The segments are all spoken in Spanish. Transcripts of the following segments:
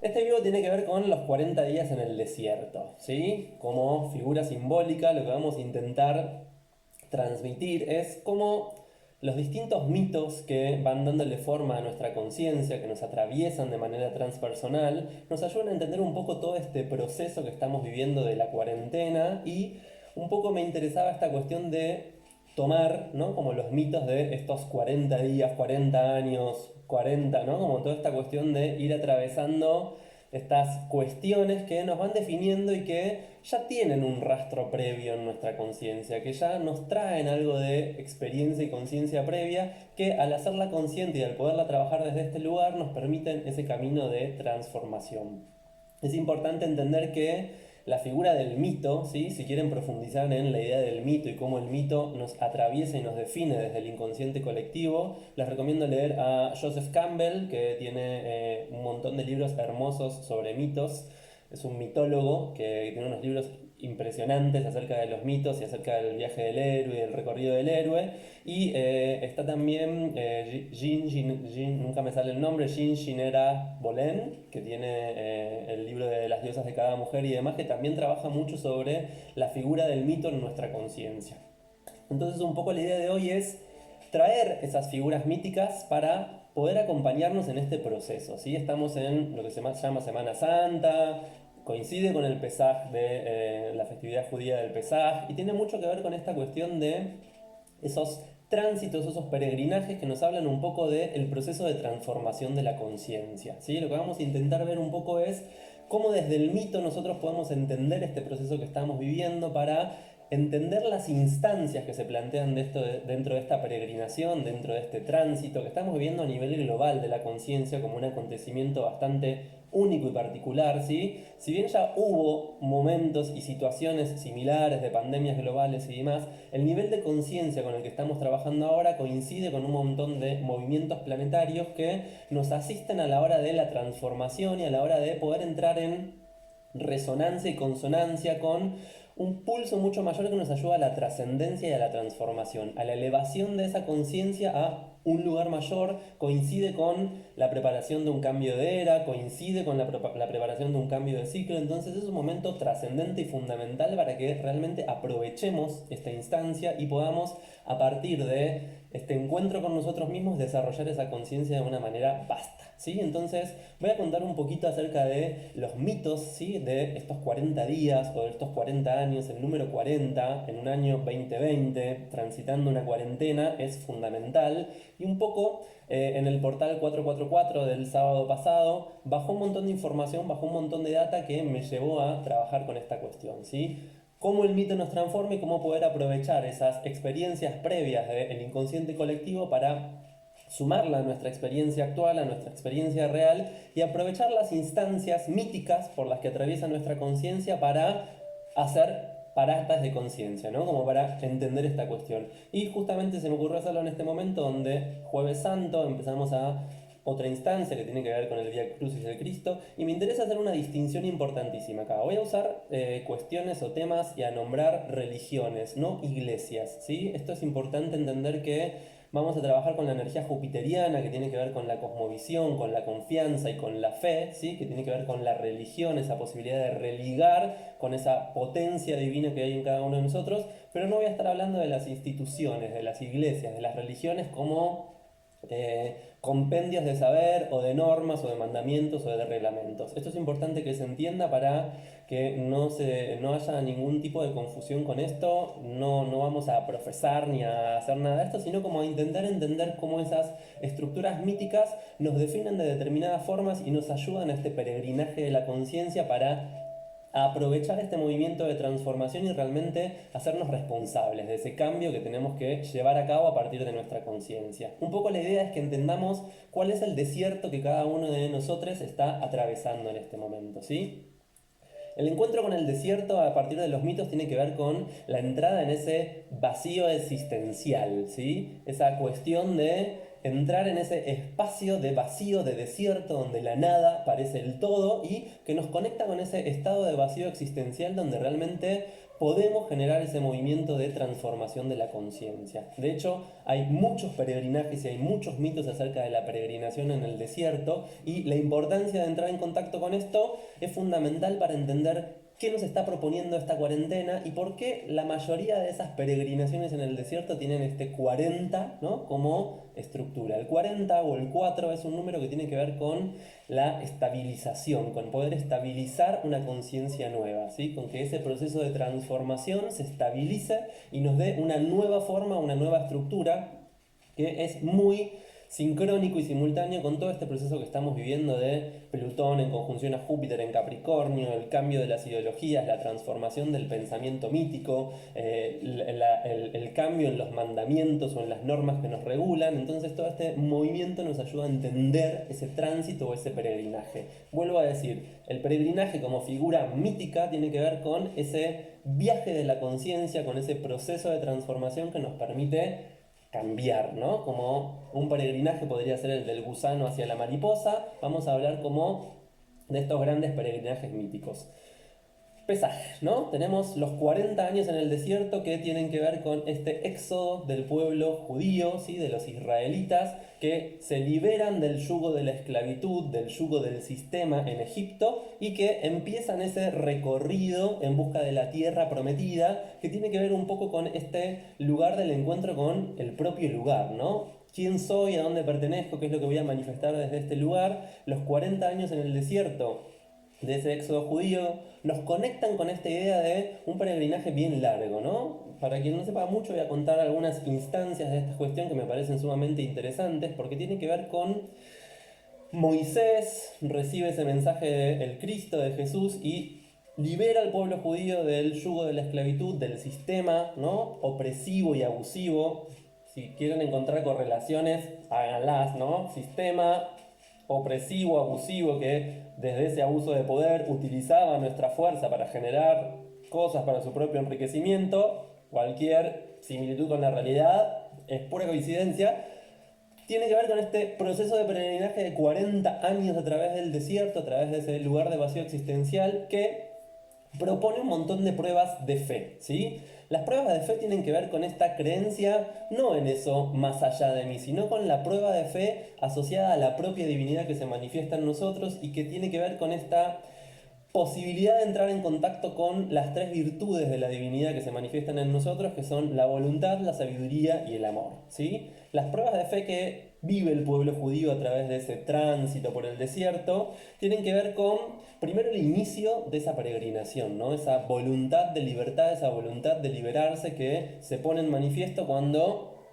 Este vivo tiene que ver con los 40 días en el desierto, ¿sí? Como figura simbólica, lo que vamos a intentar transmitir es cómo los distintos mitos que van dándole forma a nuestra conciencia, que nos atraviesan de manera transpersonal, nos ayudan a entender un poco todo este proceso que estamos viviendo de la cuarentena y un poco me interesaba esta cuestión de tomar, ¿no? Como los mitos de estos 40 días, 40 años, 40, ¿no? Como toda esta cuestión de ir atravesando estas cuestiones que nos van definiendo y que ya tienen un rastro previo en nuestra conciencia, que ya nos traen algo de experiencia y conciencia previa, que al hacerla consciente y al poderla trabajar desde este lugar nos permiten ese camino de transformación. Es importante entender que la figura del mito, ¿sí? Si quieren profundizar en la idea del mito y cómo el mito nos atraviesa y nos define desde el inconsciente colectivo, les recomiendo leer a Joseph Campbell, que tiene un montón de libros hermosos sobre mitos. Es un mitólogo que tiene unos libros impresionantes acerca de los mitos y acerca del viaje del héroe y el recorrido del héroe. Y está también nunca me sale el nombre, Jean Ginera Bolén, que tiene el libro de las diosas de cada mujer y demás, que también trabaja mucho sobre la figura del mito en nuestra conciencia. Entonces un poco la idea de hoy es traer esas figuras míticas para poder acompañarnos en este proceso, ¿sí? Estamos en lo que se llama Semana Santa, coincide con el Pesaj de la festividad judía del Pesaj y tiene mucho que ver con esta cuestión de esos tránsitos, esos peregrinajes que nos hablan un poco del proceso de transformación de la conciencia, ¿sí? Lo que vamos a intentar ver un poco es cómo desde el mito nosotros podemos entender este proceso que estamos viviendo para entender las instancias que se plantean dentro de esta peregrinación, dentro de este tránsito que estamos viviendo a nivel global de la conciencia como un acontecimiento bastante único y particular, ¿sí? Si bien ya hubo momentos y situaciones similares de pandemias globales y demás, el nivel de conciencia con el que estamos trabajando ahora coincide con un montón de movimientos planetarios que nos asisten a la hora de la transformación y a la hora de poder entrar en resonancia y consonancia con un pulso mucho mayor que nos ayuda a la trascendencia y a la transformación, a la elevación de esa conciencia a un lugar mayor, coincide con la preparación de un cambio de era, coincide con la preparación de un cambio de ciclo, entonces es un momento trascendente y fundamental para que realmente aprovechemos esta instancia y podamos a partir de este encuentro con nosotros mismos desarrollar esa conciencia de una manera vasta. ¿Sí? Entonces voy a contar un poquito acerca de los mitos, ¿sí? De estos 40 días o de estos 40 años, el número 40 en un año 2020, transitando una cuarentena, es fundamental. Y un poco en el portal 444 del sábado pasado bajó un montón de información, bajó un montón de data que me llevó a trabajar con esta cuestión, ¿sí? Cómo el mito nos transforma y cómo poder aprovechar esas experiencias previas del inconsciente colectivo para sumarla a nuestra experiencia actual, a nuestra experiencia real y aprovechar las instancias míticas por las que atraviesa nuestra conciencia para hacer paradas de conciencia, ¿no? Como para entender esta cuestión. Y justamente se me ocurrió hacerlo en este momento donde Jueves Santo empezamos a otra instancia que tiene que ver con el Vía Crucis de Cristo y me interesa hacer una distinción importantísima acá. Voy a usar cuestiones o temas y a nombrar religiones, no iglesias, ¿sí? Esto es importante entender que vamos a trabajar con la energía jupiteriana que tiene que ver con la cosmovisión, con la confianza y con la fe, ¿sí? Que tiene que ver con la religión, esa posibilidad de religar con esa potencia divina que hay en cada uno de nosotros, pero no voy a estar hablando de las instituciones, de las iglesias, de las religiones como compendios de saber o de normas o de mandamientos o de reglamentos. Esto es importante que se entienda para que no haya ningún tipo de confusión con esto. No vamos a profesar ni a hacer nada de esto, sino como a intentar entender cómo esas estructuras míticas nos definen de determinadas formas y nos ayudan a este peregrinaje de la conciencia para aprovechar este movimiento de transformación y realmente hacernos responsables de ese cambio que tenemos que llevar a cabo a partir de nuestra conciencia. Un poco la idea es que entendamos cuál es el desierto que cada uno de nosotros está atravesando en este momento, ¿sí? El encuentro con el desierto a partir de los mitos tiene que ver con la entrada en ese vacío existencial, ¿sí? Esa cuestión de entrar en ese espacio de vacío, de desierto, donde la nada parece el todo y que nos conecta con ese estado de vacío existencial donde realmente podemos generar ese movimiento de transformación de la conciencia. De hecho, hay muchos peregrinajes y hay muchos mitos acerca de la peregrinación en el desierto, y la importancia de entrar en contacto con esto es fundamental para entender qué nos está proponiendo esta cuarentena y por qué la mayoría de esas peregrinaciones en el desierto tienen este 40, ¿no?, como estructura. El 40 o el 4 es un número que tiene que ver con la estabilización, con poder estabilizar una conciencia nueva, ¿sí?, con que ese proceso de transformación se estabilice y nos dé una nueva forma, una nueva estructura, que es muy sincrónico y simultáneo con todo este proceso que estamos viviendo de Plutón en conjunción a Júpiter en Capricornio, el cambio de las ideologías, la transformación del pensamiento mítico, el cambio en los mandamientos o en las normas que nos regulan. Entonces todo este movimiento nos ayuda a entender ese tránsito o ese peregrinaje. Vuelvo a decir, el peregrinaje como figura mítica tiene que ver con ese viaje de la conciencia, con ese proceso de transformación que nos permite cambiar, ¿no? Como un peregrinaje podría ser el del gusano hacia la mariposa. Vamos a hablar como de estos grandes peregrinajes míticos. Pesaje, ¿no? Tenemos los 40 años en el desierto que tienen que ver con este éxodo del pueblo judío, ¿sí?, de los israelitas, que se liberan del yugo de la esclavitud, del yugo del sistema en Egipto, y que empiezan ese recorrido en busca de la tierra prometida, que tiene que ver un poco con este lugar del encuentro con el propio lugar, ¿no? ¿Quién soy? ¿A dónde pertenezco? ¿Qué es lo que voy a manifestar desde este lugar? Los 40 años en el desierto de ese éxodo judío nos conectan con esta idea de un peregrinaje bien largo, ¿no? Para quien no sepa mucho, voy a contar algunas instancias de esta cuestión que me parecen sumamente interesantes, porque tiene que ver con Moisés. Recibe ese mensaje del Cristo, de Jesús, y libera al pueblo judío del yugo de la esclavitud, del sistema, ¿no?, opresivo y abusivo. Si quieren encontrar correlaciones, háganlas, ¿no? Sistema opresivo, abusivo, que desde ese abuso de poder utilizaba nuestra fuerza para generar cosas para su propio enriquecimiento. Cualquier similitud con la realidad es pura coincidencia. Tiene que ver con este proceso de peregrinaje de 40 años a través del desierto, a través de ese lugar de vacío existencial, que propone un montón de pruebas de fe, ¿sí? Las pruebas de fe tienen que ver con esta creencia, no en eso más allá de mí, sino con la prueba de fe asociada a la propia divinidad que se manifiesta en nosotros, y que tiene que ver con esta posibilidad de entrar en contacto con las tres virtudes de la divinidad que se manifiestan en nosotros, que son la voluntad, la sabiduría y el amor, ¿sí? Las pruebas de fe que vive el pueblo judío a través de ese tránsito por el desierto tienen que ver con, primero, el inicio de esa peregrinación, ¿no? Esa voluntad de libertad, esa voluntad de liberarse que se pone en manifiesto cuando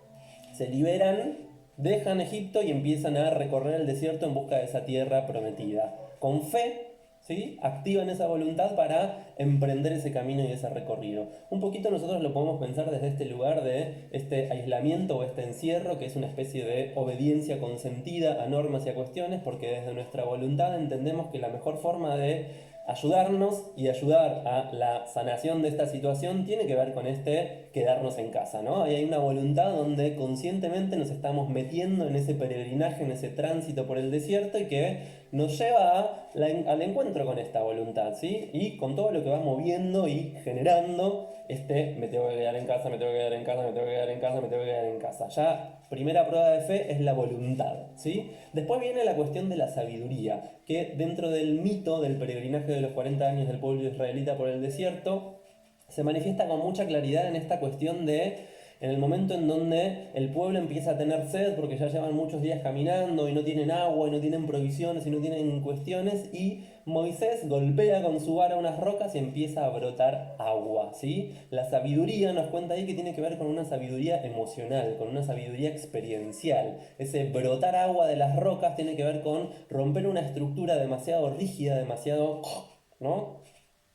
se liberan, dejan Egipto y empiezan a recorrer el desierto en busca de esa tierra prometida. Con fe, ¿sí?, activan esa voluntad para emprender ese camino y ese recorrido. Un poquito nosotros lo podemos pensar desde este lugar de este aislamiento o este encierro, que es una especie de obediencia consentida a normas y a cuestiones, porque desde nuestra voluntad entendemos que la mejor forma de ayudarnos y ayudar a la sanación de esta situación tiene que ver con este quedarnos en casa, ¿no? Ahí hay una voluntad donde conscientemente nos estamos metiendo en ese peregrinaje, en ese tránsito por el desierto, y que nos lleva al encuentro con esta voluntad, ¿sí? Y con todo lo que va moviendo y generando me tengo que quedar en casa, me tengo que quedar en casa, me tengo que quedar en casa, me tengo que quedar en casa. Ya, primera prueba de fe es la voluntad, ¿sí? Después viene la cuestión de la sabiduría, que dentro del mito del peregrinaje de los 40 años del pueblo israelita por el desierto, se manifiesta con mucha claridad en esta cuestión de, en el momento en donde el pueblo empieza a tener sed porque ya llevan muchos días caminando y no tienen agua y no tienen provisiones y no tienen cuestiones, y Moisés golpea con su vara unas rocas y empieza a brotar agua, ¿sí? La sabiduría nos cuenta ahí que tiene que ver con una sabiduría emocional, con una sabiduría experiencial. Ese brotar agua de las rocas tiene que ver con romper una estructura demasiado rígida, demasiado, ¿no?,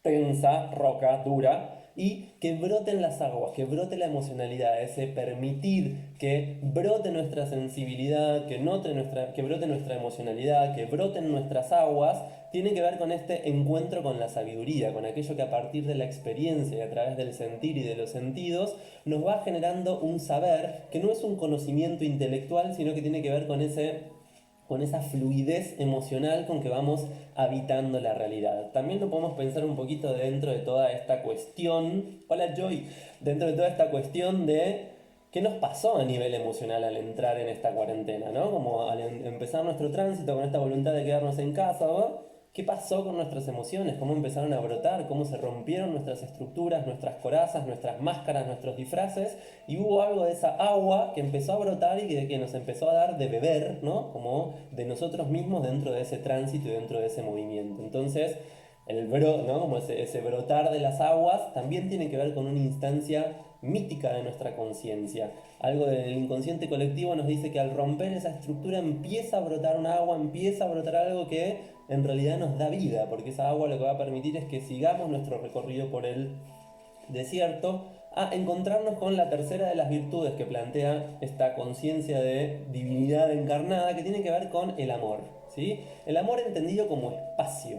tensa, roca, dura, y que broten las aguas, que brote la emocionalidad, ese permitir que brote nuestra sensibilidad, que brote nuestra emocionalidad, que broten nuestras aguas, tiene que ver con este encuentro con la sabiduría, con aquello que a partir de la experiencia y a través del sentir y de los sentidos nos va generando un saber que no es un conocimiento intelectual, sino que tiene que ver con ese con esa fluidez emocional con que vamos habitando la realidad. También lo podemos pensar un poquito dentro de toda esta cuestión, hola Joy, dentro de toda esta cuestión de qué nos pasó a nivel emocional al entrar en esta cuarentena, ¿no? Como al empezar nuestro tránsito con esta voluntad de quedarnos en casa, ¿no? ¿Qué pasó con nuestras emociones? ¿Cómo empezaron a brotar? ¿Cómo se rompieron nuestras estructuras, nuestras corazas, nuestras máscaras, nuestros disfraces? Y hubo algo de esa agua que empezó a brotar y que nos empezó a dar de beber, ¿no? Como de nosotros mismos dentro de ese tránsito y dentro de ese movimiento. Entonces, ¿no? Como ese brotar de las aguas también tiene que ver con una instancia mítica de nuestra conciencia. Algo del inconsciente colectivo nos dice que al romper esa estructura empieza a brotar un agua, empieza a brotar algo que en realidad nos da vida, porque esa agua lo que va a permitir es que sigamos nuestro recorrido por el desierto a encontrarnos con la tercera de las virtudes que plantea esta conciencia de divinidad encarnada, que tiene que ver con el amor, ¿sí? El amor entendido como espacio.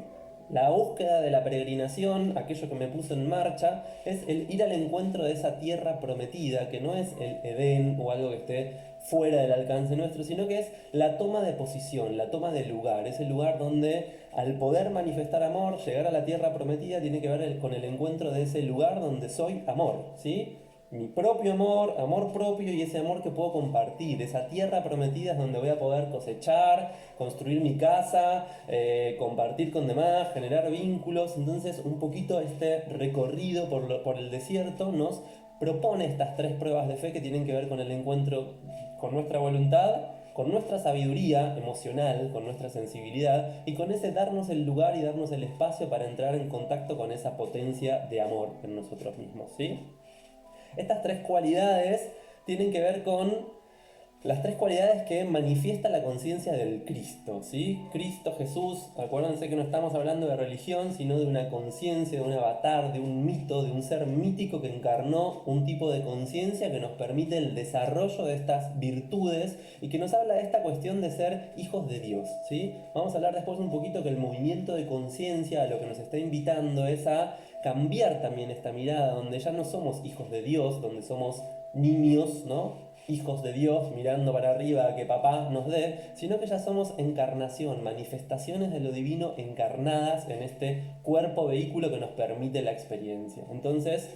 La búsqueda de la peregrinación, aquello que me puso en marcha, es el ir al encuentro de esa tierra prometida, que no es el Edén o algo que esté fuera del alcance nuestro, sino que es la toma de posición, la toma de lugar, ese lugar donde al poder manifestar amor, llegar a la tierra prometida tiene que ver con el encuentro de ese lugar donde soy amor, ¿sí? Mi propio amor, amor propio y ese amor que puedo compartir, esa tierra prometida es donde voy a poder cosechar, construir mi casa, compartir con demás, generar vínculos. Entonces un poquito este recorrido por el desierto nos propone estas tres pruebas de fe que tienen que ver con el encuentro con nuestra voluntad, con nuestra sabiduría emocional, con nuestra sensibilidad y con ese darnos el lugar y darnos el espacio para entrar en contacto con esa potencia de amor en nosotros mismos, ¿sí? Estas tres cualidades tienen que ver con las tres cualidades que manifiesta la conciencia del Cristo, ¿sí? Cristo, Jesús, acuérdense que no estamos hablando de religión, sino de una conciencia, de un avatar, de un mito, de un ser mítico que encarnó un tipo de conciencia que nos permite el desarrollo de estas virtudes y que nos habla de esta cuestión de ser hijos de Dios, ¿sí? Vamos a hablar después un poquito que el movimiento de conciencia a lo que nos está invitando es a cambiar también esta mirada, donde ya no somos hijos de Dios, donde somos niños, ¿no? Hijos de Dios mirando para arriba a que papá nos dé, sino que ya somos encarnación, manifestaciones de lo divino encarnadas en este cuerpo vehículo que nos permite la experiencia. Entonces,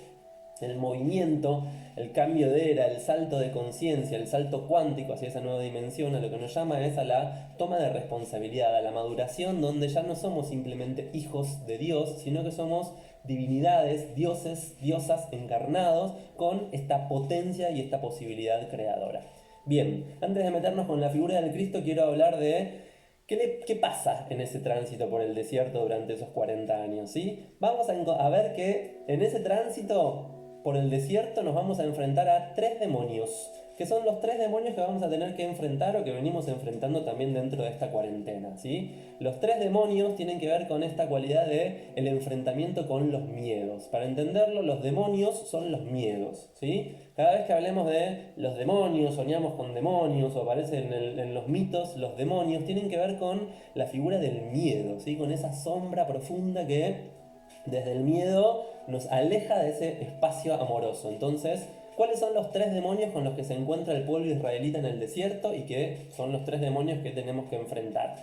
el movimiento, el cambio de era, el salto de conciencia, el salto cuántico hacia esa nueva dimensión, a lo que nos llama es a la toma de responsabilidad, a la maduración, donde ya no somos simplemente hijos de Dios, sino que somos divinidades, dioses, diosas encarnados con esta potencia y esta posibilidad creadora. Bien, antes de meternos con la figura del Cristo, quiero hablar de ¿qué pasa en ese tránsito por el desierto durante esos 40 años? ¿Sí? Vamos a ver que en ese tránsito por el desierto nos vamos a enfrentar a tres demonios, que son los tres demonios que vamos a tener que enfrentar o que venimos enfrentando también dentro de esta cuarentena, ¿sí? Los tres demonios tienen que ver con esta cualidad de el enfrentamiento con los miedos. Para entenderlo, los demonios son los miedos, ¿sí? Cada vez que hablemos de los demonios, soñamos con demonios o aparecen en los mitos, los demonios tienen que ver con la figura del miedo, ¿sí? Con esa sombra profunda que desde el miedo nos aleja de ese espacio amoroso. Entonces, ¿cuáles son los tres demonios con los que se encuentra el pueblo israelita en el desierto y que son los tres demonios que tenemos que enfrentar?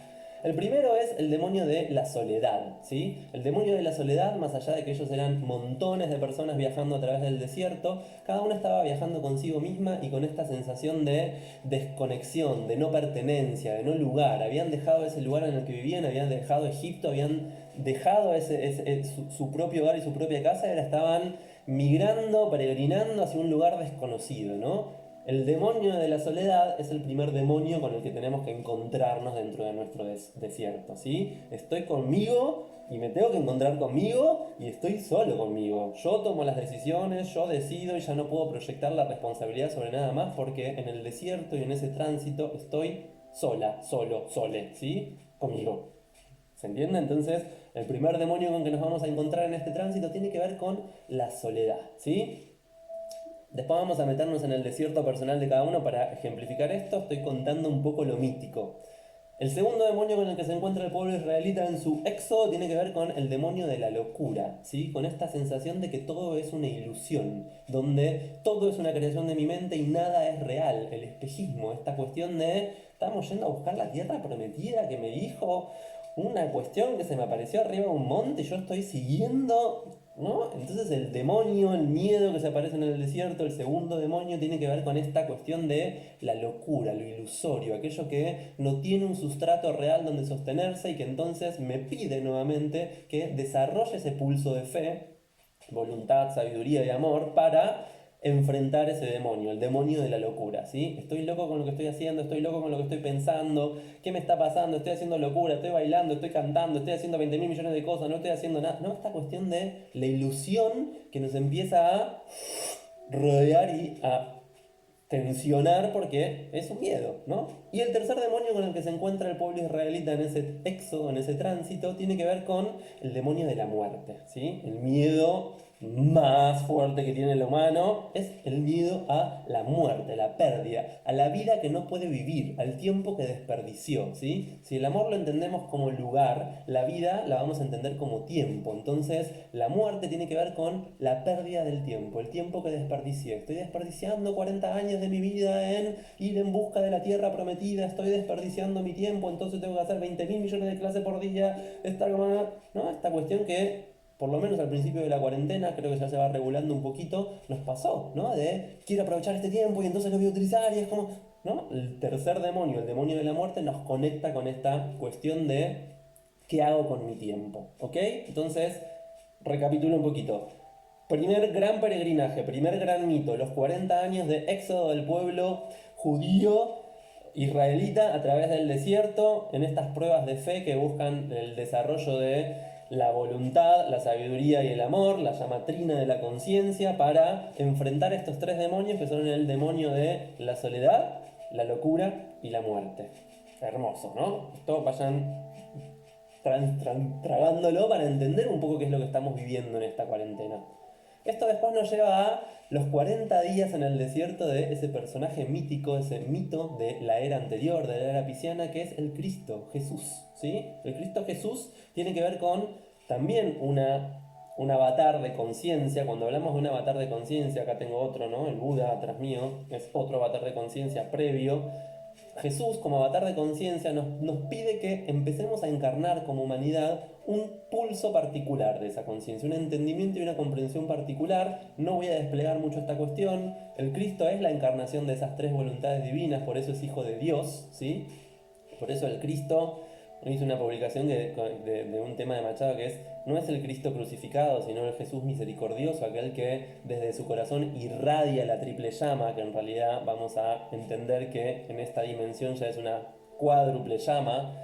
El primero es el demonio de la soledad, ¿sí? El demonio de la soledad, más allá de que ellos eran montones de personas viajando a través del desierto, cada una estaba viajando consigo misma y con esta sensación de desconexión, de no pertenencia, de no lugar. Habían dejado ese lugar en el que vivían, habían dejado Egipto, habían dejado su propio hogar y su propia casa y ahora estaban migrando, peregrinando hacia un lugar desconocido, ¿no? El demonio de la soledad es el primer demonio con el que tenemos que encontrarnos dentro de nuestro desierto, ¿sí? Estoy conmigo y me tengo que encontrar conmigo y estoy solo conmigo. Yo tomo las decisiones, yo decido y ya no puedo proyectar la responsabilidad sobre nada más porque en el desierto y en ese tránsito estoy sola, solo, sole, ¿sí? Conmigo. ¿Se entiende? Entonces, el primer demonio con que nos vamos a encontrar en este tránsito tiene que ver con la soledad, ¿sí? Después vamos a meternos en el desierto personal de cada uno para ejemplificar esto. Estoy contando un poco lo mítico. El segundo demonio con el que se encuentra el pueblo israelita en su éxodo tiene que ver con el demonio de la locura, ¿sí? Con esta sensación de que todo es una ilusión, donde todo es una creación de mi mente y nada es real, el espejismo, esta cuestión de estamos yendo a buscar la tierra prometida que me dijo una cuestión que se me apareció arriba de un monte y yo estoy siguiendo, ¿no? Entonces el demonio, el miedo que se aparece en el desierto, el segundo demonio tiene que ver con esta cuestión de la locura, lo ilusorio, aquello que no tiene un sustrato real donde sostenerse y que entonces me pide nuevamente que desarrolle ese pulso de fe, voluntad, sabiduría y amor para enfrentar ese demonio, el demonio de la locura, ¿sí? Estoy loco con lo que estoy haciendo, estoy loco con lo que estoy pensando, ¿qué me está pasando? Estoy haciendo locura, estoy bailando, estoy cantando, estoy haciendo 20 mil millones de cosas, no estoy haciendo nada. No, esta cuestión de la ilusión que nos empieza a rodear y a tensionar porque es un miedo, ¿no? Y el tercer demonio con el que se encuentra el pueblo israelita en ese éxodo, en ese tránsito, tiene que ver con el demonio de la muerte, ¿sí? El miedo más fuerte que tiene el humano es el miedo a la muerte, a la pérdida, a la vida que no puede vivir, al tiempo que desperdició, ¿sí? Si el amor lo entendemos como lugar, la vida la vamos a entender como tiempo. Entonces, la muerte tiene que ver con la pérdida del tiempo, el tiempo que desperdicié. Estoy desperdiciando 40 años de mi vida en ir en busca de la tierra prometida, estoy desperdiciando mi tiempo, entonces tengo que hacer 20 mil millones de clases por día, ¿no? Esta cuestión que por lo menos al principio de la cuarentena, creo que ya se va regulando un poquito, nos pasó, ¿no? De quiero aprovechar este tiempo y entonces lo voy a utilizar y es como, ¿no? El tercer demonio, el demonio de la muerte, nos conecta con esta cuestión de qué hago con mi tiempo, ¿ok? Entonces, recapitulo un poquito. Primer gran peregrinaje, primer gran mito, los 40 años de éxodo del pueblo judío israelita a través del desierto, en estas pruebas de fe que buscan el desarrollo de la voluntad, la sabiduría y el amor, la llamatrina de la conciencia, para enfrentar estos tres demonios que son el demonio de la soledad, la locura y la muerte. Hermoso, ¿no? Esto vayan tragándolo para entender un poco qué es lo que estamos viviendo en esta cuarentena. Esto después nos lleva a los 40 días en el desierto de ese personaje mítico, ese mito de la era anterior, de la era pisciana, que es el Cristo Jesús, ¿sí? El Cristo Jesús tiene que ver con también un avatar de conciencia. Cuando hablamos de un avatar de conciencia, acá tengo otro, ¿no? El Buda atrás mío, es otro avatar de conciencia previo. Jesús, como avatar de conciencia, nos pide que empecemos a encarnar como humanidad un pulso particular de esa conciencia, un entendimiento y una comprensión particular. No voy a desplegar mucho esta cuestión. El Cristo es la encarnación de esas tres voluntades divinas, por eso es hijo de Dios, ¿sí? Por eso el Cristo, hice una publicación de un tema de Machado que es, no es el Cristo crucificado, sino el Jesús misericordioso, aquel que desde su corazón irradia la triple llama, que en realidad vamos a entender que en esta dimensión ya es una cuádruple llama.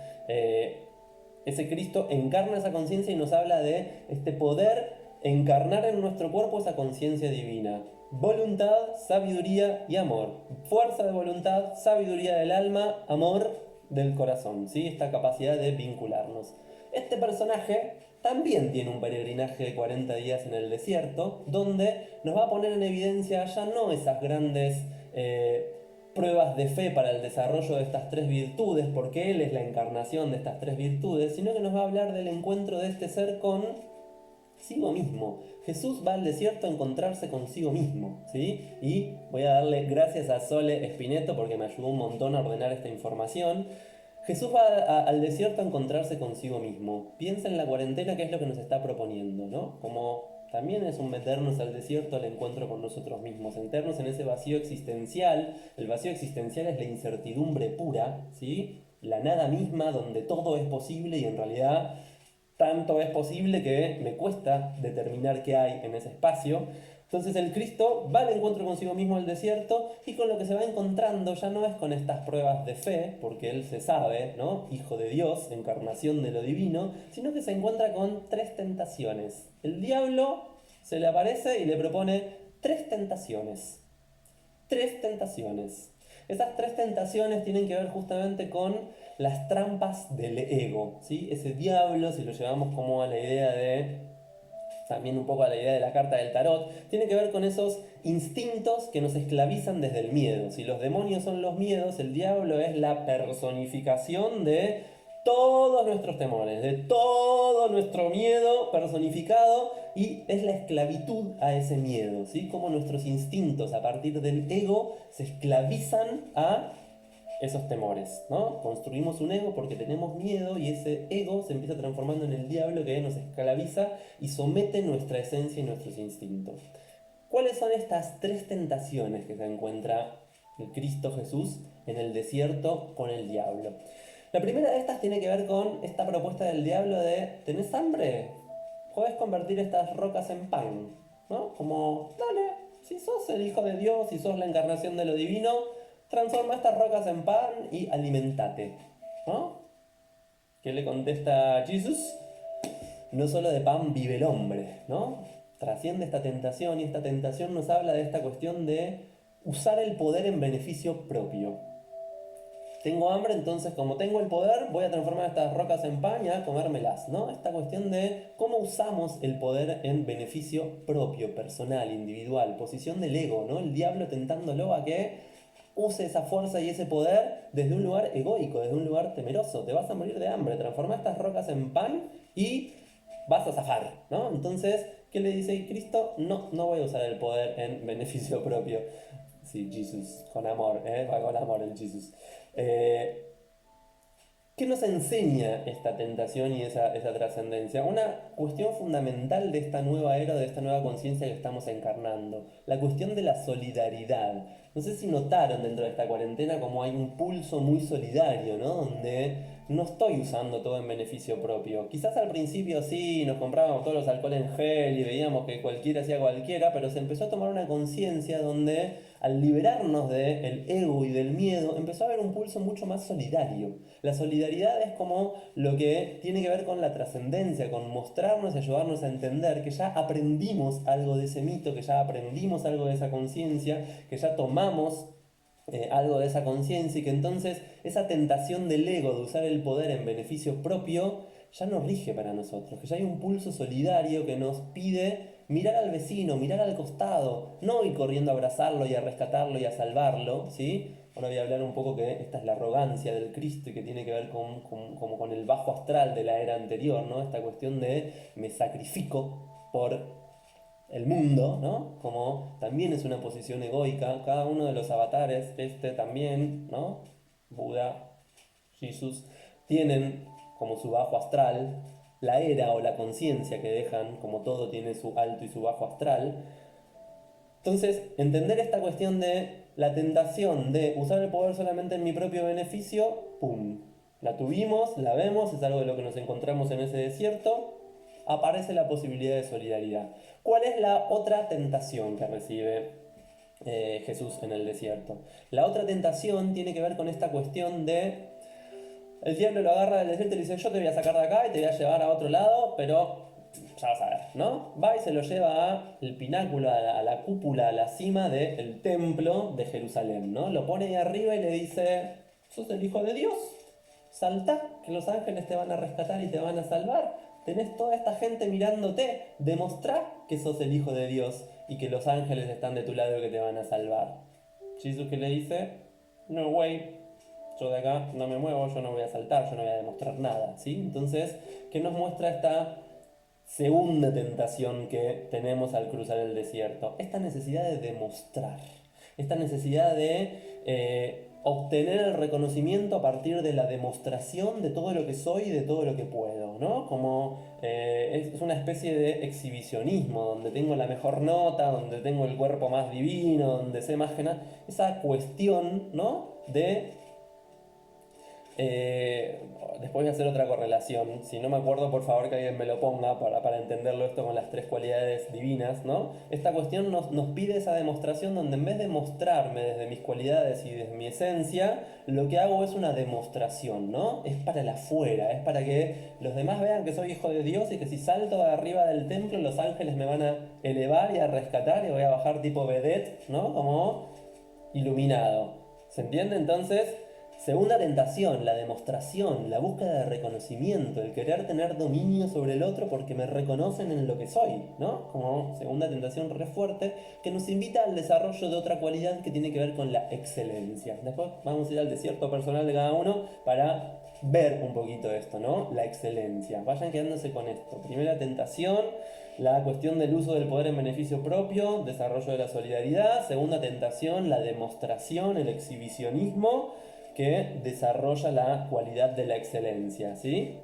Ese Cristo encarna esa conciencia y nos habla de este poder encarnar en nuestro cuerpo esa conciencia divina. Voluntad, sabiduría y amor. Fuerza de voluntad, sabiduría del alma, amor del corazón, ¿sí? Esta capacidad de vincularnos. Este personaje también tiene un peregrinaje de 40 días en el desierto, donde nos va a poner en evidencia ya no esas grandes pruebas de fe para el desarrollo de estas tres virtudes, porque Él es la encarnación de estas tres virtudes, sino que nos va a hablar del encuentro de este ser consigo mismo. Jesús va al desierto a encontrarse consigo mismo, ¿sí? Y voy a darle gracias a Sole Espineto porque me ayudó un montón a ordenar esta información. Jesús va al desierto a encontrarse consigo mismo. Piensa en la cuarentena, qué es lo que nos está proponiendo, ¿no? Como también es un meternos al desierto al encuentro con nosotros mismos, enternos en ese vacío existencial. El vacío existencial es la incertidumbre pura, ¿sí? La nada misma donde todo es posible y en realidad tanto es posible que me cuesta determinar qué hay en ese espacio. Entonces el Cristo va al encuentro consigo mismo al desierto y con lo que se va encontrando ya no es con estas pruebas de fe, porque Él se sabe, ¿no? Hijo de Dios, encarnación de lo divino, sino que se encuentra con tres tentaciones. El diablo se le aparece y le propone tres tentaciones. Tres tentaciones. Esas tres tentaciones tienen que ver justamente con las trampas del ego, ¿sí? Ese diablo, si lo llevamos como a la idea de, también un poco a la idea de la carta del tarot, tiene que ver con esos instintos que nos esclavizan desde el miedo. Si los demonios son los miedos, el diablo es la personificación de todos nuestros temores, de todo nuestro miedo personificado, y es la esclavitud a ese miedo, ¿sí? Como nuestros instintos a partir del ego se esclavizan a esos temores, ¿no? Construimos un ego porque tenemos miedo y ese ego se empieza transformando en el diablo que nos esclaviza y somete nuestra esencia y nuestros instintos. ¿Cuáles son estas tres tentaciones que se encuentra el Cristo Jesús en el desierto con el diablo? La primera de estas tiene que ver con esta propuesta del diablo de ¿tenés hambre? Podés convertir estas rocas en pan, ¿no? Como, dale, si sos el Hijo de Dios, si sos la encarnación de lo divino, transforma estas rocas en pan y alimentate, ¿no? ¿Qué le contesta Jesús? No solo de pan vive el hombre, ¿no? Trasciende esta tentación y esta tentación nos habla de esta cuestión de usar el poder en beneficio propio. Tengo hambre, entonces como tengo el poder, voy a transformar estas rocas en pan y a comérmelas, ¿no? Esta cuestión de cómo usamos el poder en beneficio propio, personal, individual, posición del ego, ¿no? El diablo tentándolo a que use esa fuerza y ese poder desde un lugar egoico, desde un lugar temeroso. Te vas a morir de hambre, transforma estas rocas en pan y vas a zafar, ¿no? Entonces, ¿qué le dice Cristo? No, no voy a usar el poder en beneficio propio. Sí, Jesús, con amor, va con amor el Jesús. ¿Qué nos enseña esta tentación y esa trascendencia? Una cuestión fundamental de esta nueva era, de esta nueva conciencia que estamos encarnando, la cuestión de la solidaridad. No sé si notaron dentro de esta cuarentena como hay un pulso muy solidario, ¿no? Donde no estoy usando todo en beneficio propio. Quizás al principio sí, nos comprábamos todos los alcoholes en gel y veíamos que cualquiera hacía cualquiera, pero se empezó a tomar una conciencia donde al liberarnos del ego y del miedo, empezó a haber un pulso mucho más solidario. La solidaridad es como lo que tiene que ver con la trascendencia, con mostrarnos y ayudarnos a entender que ya aprendimos algo de ese mito, que ya aprendimos algo de esa conciencia, que ya tomamos algo de esa conciencia y que entonces esa tentación del ego de usar el poder en beneficio propio ya no rige para nosotros, que ya hay un pulso solidario que nos pide mirar al vecino, mirar al costado, no ir corriendo a abrazarlo y a rescatarlo y a salvarlo, ¿sí? Ahora voy a hablar un poco que esta es la arrogancia del Cristo y que tiene que ver como con el bajo astral de la era anterior, ¿no? Esta cuestión de me sacrifico por el mundo, ¿no? Como también es una posición egoica, cada uno de los avatares, este también, ¿no? Buda, Jesús, tienen como su bajo astral, la era o la conciencia que dejan, como todo tiene su alto y su bajo astral. Entonces, entender esta cuestión de la tentación de usar el poder solamente en mi propio beneficio, ¡pum! La tuvimos, la vemos, es algo de lo que nos encontramos en ese desierto, aparece la posibilidad de solidaridad. ¿Cuál es la otra tentación que recibe Jesús en el desierto? La otra tentación tiene que ver con esta cuestión de el diablo lo agarra del desierto y le dice yo te voy a sacar de acá y te voy a llevar a otro lado, pero ya vas a ver, ¿no? Va y se lo lleva al pináculo, a la cúpula, a la cima del templo de Jerusalén, ¿no? Lo pone ahí arriba y le dice, sos el Hijo de Dios, saltá, que los ángeles te van a rescatar y te van a salvar. Tenés toda esta gente mirándote, demostrá que sos el Hijo de Dios y que los ángeles están de tu lado y que te van a salvar. Jesús que le dice, no way, yo de acá no me muevo, yo no voy a saltar, yo no voy a demostrar nada, ¿sí? Entonces, ¿qué nos muestra esta segunda tentación que tenemos al cruzar el desierto? Esta necesidad de demostrar, esta necesidad de obtener el reconocimiento a partir de la demostración de todo lo que soy y de todo lo que puedo, ¿no? Como es una especie de exhibicionismo, donde tengo la mejor nota, donde tengo el cuerpo más divino, donde sé más que nada. Esa cuestión, ¿no? De después voy a hacer otra correlación. Si no me acuerdo, por favor que alguien me lo ponga para entenderlo esto con las tres cualidades divinas, ¿no? Esta cuestión nos pide esa demostración donde en vez de mostrarme desde mis cualidades y desde mi esencia, lo que hago es una demostración, ¿no? Es para el afuera, es para que los demás vean que soy hijo de Dios y que si salto de arriba del templo, los ángeles me van a elevar y a rescatar y voy a bajar tipo vedette, ¿no? Como iluminado. ¿Se entiende? Entonces, segunda tentación, la demostración, la búsqueda de reconocimiento, el querer tener dominio sobre el otro porque me reconocen en lo que soy, ¿no? Como segunda tentación re fuerte que nos invita al desarrollo de otra cualidad que tiene que ver con la excelencia. Después vamos a ir al desierto personal de cada uno para ver un poquito esto, ¿no? La excelencia. Vayan quedándose con esto. Primera tentación, la cuestión del uso del poder en beneficio propio, desarrollo de la solidaridad. Segunda tentación, la demostración, el exhibicionismo. que desarrolla la cualidad de la excelencia, ¿sí?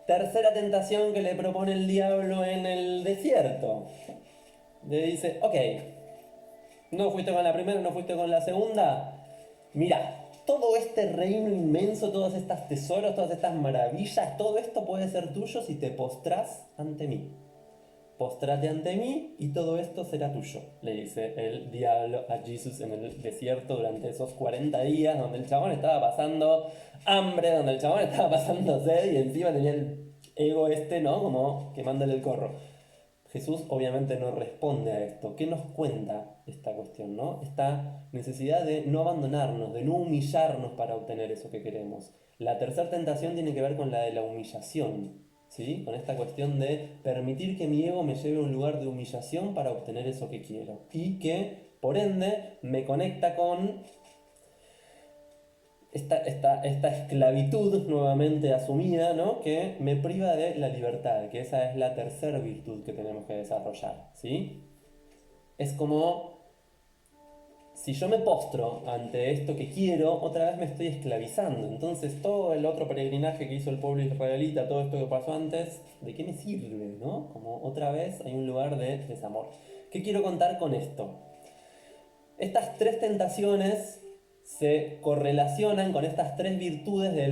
Tercera tentación que le propone el diablo en el desierto. Le dice, ok, no fuiste con la primera, no fuiste con la segunda. Mira, todo este reino inmenso, todos estos tesoros, todas estas maravillas, todo esto puede ser tuyo si te postrás ante mí. Postrate ante mí y todo esto será tuyo, le dice el diablo a Jesús en el desierto durante esos 40 días donde el chabón estaba pasando hambre, donde el chabón estaba pasando sed y encima tenía el ego este, ¿no? Como quemándole el corro. Jesús obviamente no responde a esto. ¿Qué nos cuenta esta cuestión, no? Esta necesidad de no abandonarnos, de no humillarnos para obtener eso que queremos. La tercera tentación tiene que ver con la de la humillación, ¿sí? Con esta cuestión de permitir que mi ego me lleve a un lugar de humillación para obtener eso que quiero. Y que, por ende, me conecta con esta esclavitud nuevamente asumida, ¿no? Que me priva de la libertad, que esa es la tercera virtud que tenemos que desarrollar, ¿sí? Es como si yo me postro ante esto que quiero, otra vez me estoy esclavizando. Entonces todo el otro peregrinaje que hizo el pueblo israelita, todo esto que pasó antes, ¿de qué me sirve, no? Como otra vez hay un lugar de desamor. ¿Qué quiero contar con esto? Estas tres tentaciones se correlacionan con estas tres virtudes de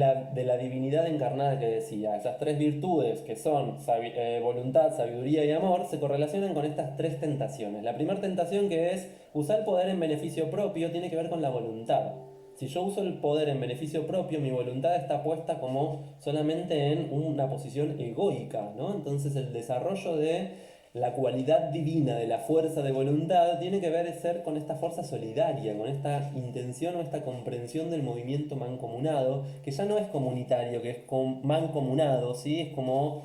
la divinidad encarnada que decía. Esas tres virtudes que son voluntad, sabiduría y amor se correlacionan con estas tres tentaciones. La primera tentación, que es usar el poder en beneficio propio, tiene que ver con la voluntad. Si yo uso el poder en beneficio propio, mi voluntad está puesta como solamente en una posición egoica, ¿no? Entonces el desarrollo de la cualidad divina de la fuerza de voluntad tiene que ver ser con esta fuerza solidaria, con esta intención o esta comprensión del movimiento mancomunado, que ya no es comunitario, que es mancomunado, ¿sí? Es como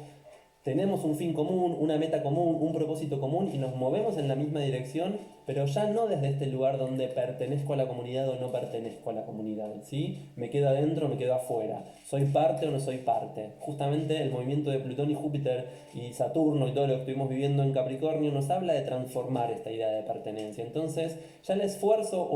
tenemos un fin común, una meta común, un propósito común y nos movemos en la misma dirección, pero ya no desde este lugar donde pertenezco a la comunidad o no pertenezco a la comunidad, ¿sí? Me quedo adentro, me quedo afuera. ¿Soy parte o no soy parte? Justamente el movimiento de Plutón y Júpiter y Saturno y todo lo que estuvimos viviendo en Capricornio nos habla de transformar esta idea de pertenencia. Entonces, ya el esfuerzo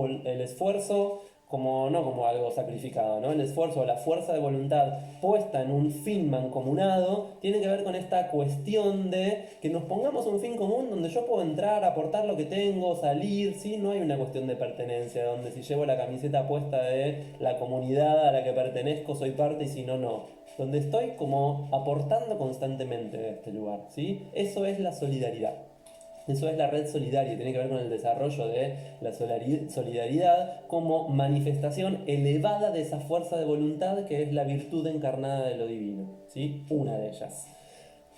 como, no como algo sacrificado, ¿no? El esfuerzo o la fuerza de voluntad puesta en un fin mancomunado tiene que ver con esta cuestión de que nos pongamos un fin común donde yo puedo entrar, aportar lo que tengo, salir, ¿sí? No hay una cuestión de pertenencia, donde si llevo la camiseta puesta de la comunidad a la que pertenezco soy parte y si no, no. Donde estoy como aportando constantemente de este lugar, ¿sí? Eso es la solidaridad. Eso es la red solidaria, tiene que ver con el desarrollo de la solidaridad como manifestación elevada de esa fuerza de voluntad que es la virtud encarnada de lo divino, ¿sí? Una de ellas.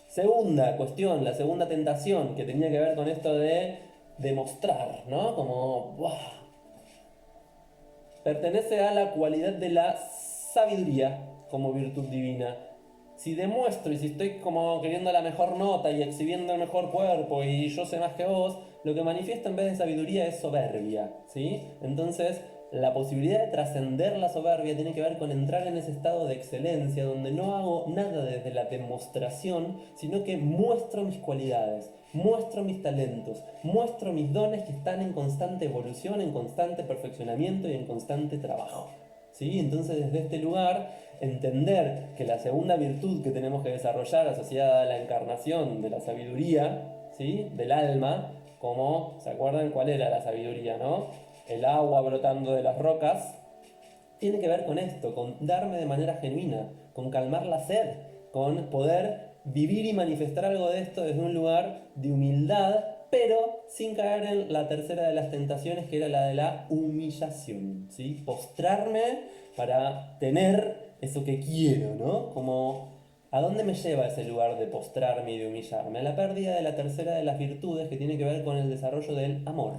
Segunda cuestión, la segunda tentación que tenía que ver con esto de demostrar, ¿no? Como, ¡buah! Pertenece a la cualidad de la sabiduría como virtud divina. Si demuestro y si estoy como queriendo la mejor nota y exhibiendo el mejor cuerpo y yo sé más que vos, lo que manifiesta en vez de sabiduría es soberbia, ¿sí? Entonces, la posibilidad de trascender la soberbia tiene que ver con entrar en ese estado de excelencia donde no hago nada desde la demostración, sino que muestro mis cualidades, muestro mis talentos, muestro mis dones que están en constante evolución, en constante perfeccionamiento y en constante trabajo. ¿Sí? Entonces, desde este lugar, entender que la segunda virtud que tenemos que desarrollar asociada a la encarnación de la sabiduría, ¿sí? Del alma, como, ¿se acuerdan cuál era la sabiduría, no? El agua brotando de las rocas, tiene que ver con esto, con darme de manera genuina, con calmar la sed, con poder vivir y manifestar algo de esto desde un lugar de humildad, pero sin caer en la tercera de las tentaciones, que era la de la humillación, ¿sí? Postrarme para tener eso que quiero, ¿no? Como, ¿a dónde me lleva ese lugar de postrarme y de humillarme? A la pérdida de la tercera de las virtudes, que tiene que ver con el desarrollo del amor.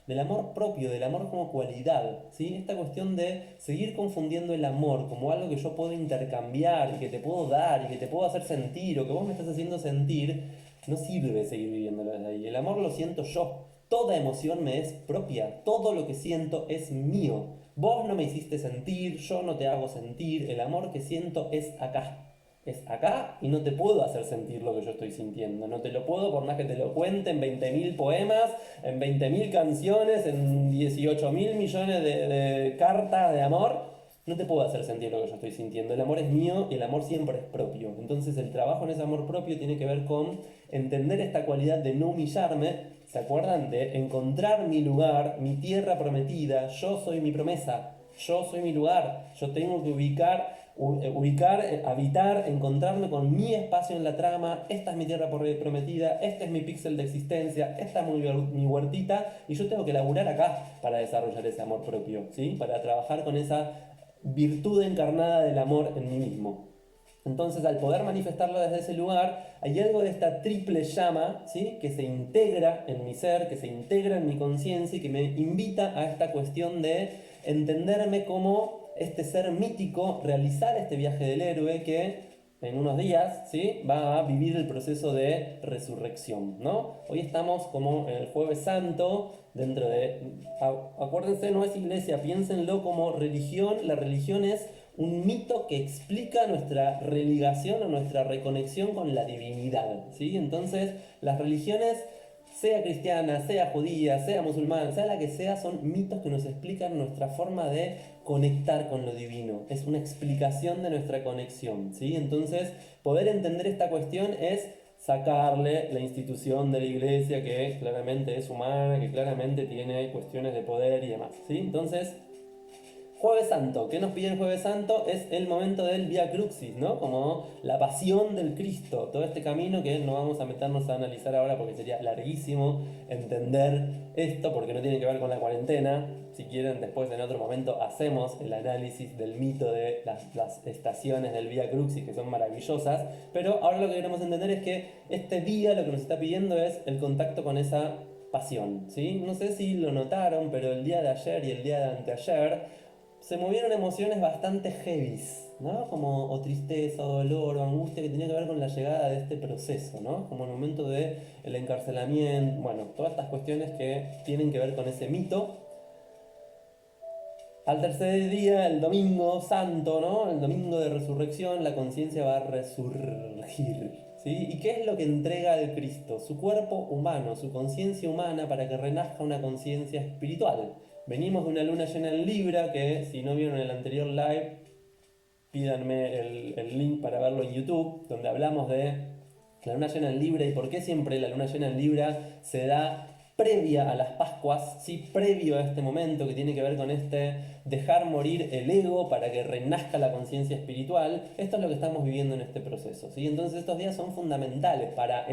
Del amor propio, del amor como cualidad, ¿sí? Esta cuestión de seguir confundiendo el amor como algo que yo puedo intercambiar y que te puedo dar y que te puedo hacer sentir o que vos me estás haciendo sentir, no sirve seguir viviéndolo desde ahí. El amor lo siento yo. Toda emoción me es propia. Todo lo que siento es mío. Vos no me hiciste sentir, yo no te hago sentir. El amor que siento es acá. es acá y no te puedo hacer sentir lo que yo estoy sintiendo. No te lo puedo, por más que te lo cuente en 20.000 poemas, en 20.000 canciones, en 18.000 millones de cartas de amor. No te puedo hacer sentir lo que yo estoy sintiendo. El amor es mío y el amor siempre es propio. Entonces el trabajo en ese amor propio tiene que ver con entender esta cualidad de no humillarme. ¿Se acuerdan? De encontrar mi lugar, mi tierra prometida. Yo soy mi promesa. Yo soy mi lugar. Yo tengo que habitar, encontrarme con mi espacio en la trama. Esta es mi tierra prometida. Este es mi píxel de existencia. Esta es mi huertita. Y yo tengo que laburar acá para desarrollar ese amor propio, ¿sí? Para trabajar con esa virtud encarnada del amor en mí mismo. Entonces, al poder manifestarlo desde ese lugar, hay algo de esta triple llama, ¿sí? Que se integra en mi ser, que se integra en mi conciencia y que me invita a esta cuestión de entenderme como este ser mítico, realizar este viaje del héroe que en unos días, ¿sí? Va a vivir el proceso de resurrección, ¿no? Hoy estamos como en el Jueves Santo, dentro de... Acuérdense, no es iglesia, piénsenlo como religión. La religión es un mito que explica nuestra religación o nuestra reconexión con la divinidad, ¿sí? Entonces, las religiones, sea cristiana, sea judía, sea musulmana, sea la que sea, son mitos que nos explican nuestra forma de conectar con lo divino. Es una explicación de nuestra conexión, ¿sí? Entonces, poder entender esta cuestión es sacarle la institución de la iglesia, que claramente es humana, que claramente tiene cuestiones de poder y demás, ¿sí? Entonces, Jueves Santo, ¿qué nos pide el Jueves Santo? Es el momento del Vía Crucis, ¿no? Como la pasión del Cristo, todo este camino que no vamos a meternos a analizar ahora porque sería larguísimo entender esto, porque no tiene que ver con la cuarentena. Si quieren, después en otro momento hacemos el análisis del mito de las estaciones del Vía Crucis, que son maravillosas, pero ahora lo que queremos entender es que este día lo que nos está pidiendo es el contacto con esa pasión, ¿sí? No sé si lo notaron, pero el día de ayer y el día de anteayer se movieron emociones bastante heavies, ¿no? Como o tristeza, o dolor, o angustia, que tenía que ver con la llegada de este proceso, ¿no? Como el momento de el encarcelamiento, bueno, todas estas cuestiones que tienen que ver con ese mito. Al tercer día, el domingo santo, ¿no? El domingo de resurrección, la conciencia va a resurgir, ¿sí? ¿Y qué es lo que entrega el Cristo? Su cuerpo humano, su conciencia humana, para que renazca una conciencia espiritual. Venimos de una luna llena en Libra, que si no vieron el anterior live, pídanme el link para verlo en YouTube, donde hablamos de la luna llena en Libra y por qué siempre la luna llena en Libra se da previa a las Pascuas, ¿sí? Previo a este momento que tiene que ver con este dejar morir el ego para que renazca la conciencia espiritual. Esto es lo que estamos viviendo en este proceso, ¿sí? Entonces estos días son fundamentales para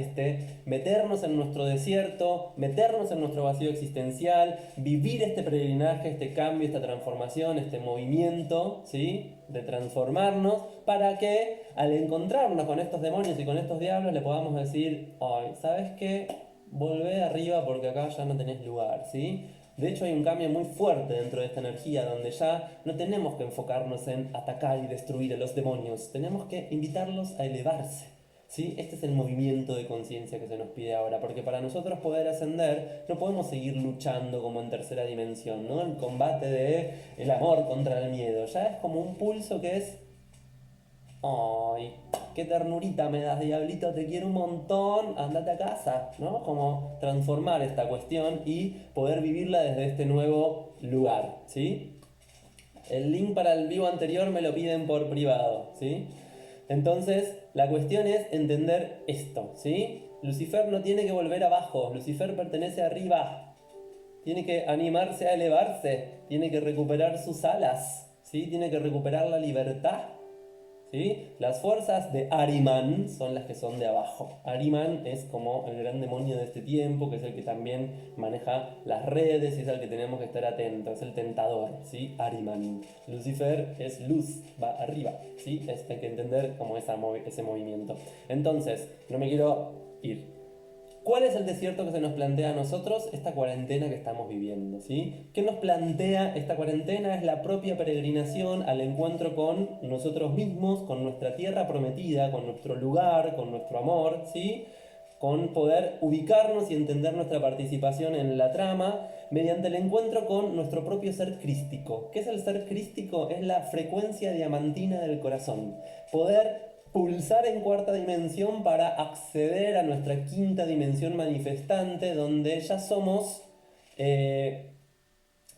meternos en nuestro desierto, meternos en nuestro vacío existencial, vivir este peregrinaje, este cambio, esta transformación, este movimiento, ¿sí? De transformarnos, para que al encontrarnos con estos demonios y con estos diablos le podamos decir, ay, ¿sabes qué? Volvé arriba porque acá ya no tenés lugar, ¿sí? De hecho hay un cambio muy fuerte dentro de esta energía donde ya no tenemos que enfocarnos en atacar y destruir a los demonios, tenemos que invitarlos a elevarse, ¿sí? Este es el movimiento de conciencia que se nos pide ahora, porque para nosotros poder ascender no podemos seguir luchando como en tercera dimensión, ¿no? El combate de el amor contra el miedo, ya es como un pulso que es, ay, qué ternurita me das, diablito, te quiero un montón, andate a casa, ¿no? Como transformar esta cuestión y poder vivirla desde este nuevo lugar, ¿sí? El link para el vivo anterior me lo piden por privado, ¿sí? Entonces, la cuestión es entender esto, ¿sí? Lucifer no tiene que volver abajo, Lucifer pertenece arriba, tiene que animarse a elevarse, tiene que recuperar sus alas, ¿sí? Tiene que recuperar la libertad, ¿sí? Las fuerzas de Ahriman son las que son de abajo. Ahriman es como el gran demonio de este tiempo, que es el que también maneja las redes y es al que tenemos que estar atentos, es el tentador, ¿sí? Ahriman. Lucifer es luz, va arriba, ¿sí? Hay que entender como ese movimiento. Entonces, no me quiero ir. ¿Cuál es el desierto que se nos plantea a nosotros? Esta cuarentena que estamos viviendo, ¿sí? ¿Qué nos plantea esta cuarentena? Es la propia peregrinación al encuentro con nosotros mismos, con nuestra tierra prometida, con nuestro lugar, con nuestro amor, ¿sí? Con poder ubicarnos y entender nuestra participación en la trama mediante el encuentro con nuestro propio ser crístico. ¿Qué es el ser crístico? Es la frecuencia diamantina del corazón. Poder pulsar en cuarta dimensión para acceder a nuestra quinta dimensión manifestante, donde ya somos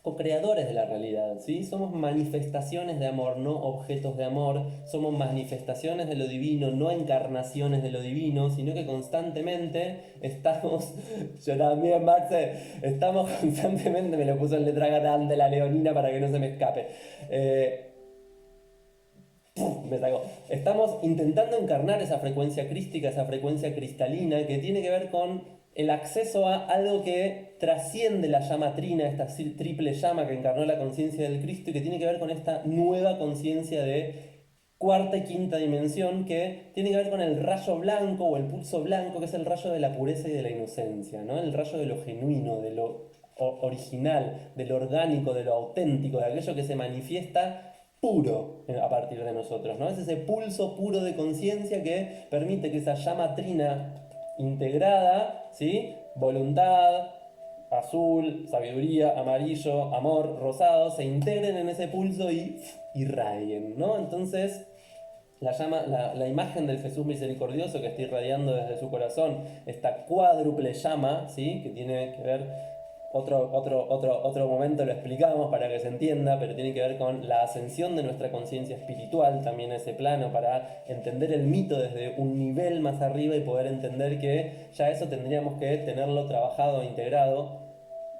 co-creadores de la realidad, ¿sí? Somos manifestaciones de amor, no objetos de amor, somos manifestaciones de lo divino, no encarnaciones de lo divino, sino que constantemente estamos, yo también, Marce, estamos constantemente, me lo puso en letra grande la leonina para que no se me escape, me sacó. Estamos intentando encarnar esa frecuencia crística, esa frecuencia cristalina, que tiene que ver con el acceso a algo que trasciende la llama trina, esta triple llama que encarnó la conciencia del Cristo, y que tiene que ver con esta nueva conciencia de cuarta y quinta dimensión, que tiene que ver con el rayo blanco o el pulso blanco, que es el rayo de la pureza y de la inocencia, ¿no? El rayo de lo genuino, de lo original, de lo orgánico, de lo auténtico, de aquello que se manifiesta puro a partir de nosotros, ¿no? Es ese pulso puro de conciencia que permite que esa llama trina integrada, ¿sí? Voluntad, azul, sabiduría, amarillo, amor, rosado, se integren en ese pulso y irradien, ¿no? Entonces, la imagen del Jesús misericordioso que está irradiando desde su corazón, esta cuádruple llama, ¿sí? Que tiene que ver, otro momento lo explicamos para que se entienda, pero tiene que ver con la ascensión de nuestra conciencia espiritual también a ese plano, para entender el mito desde un nivel más arriba y poder entender que ya eso tendríamos que tenerlo trabajado e integrado.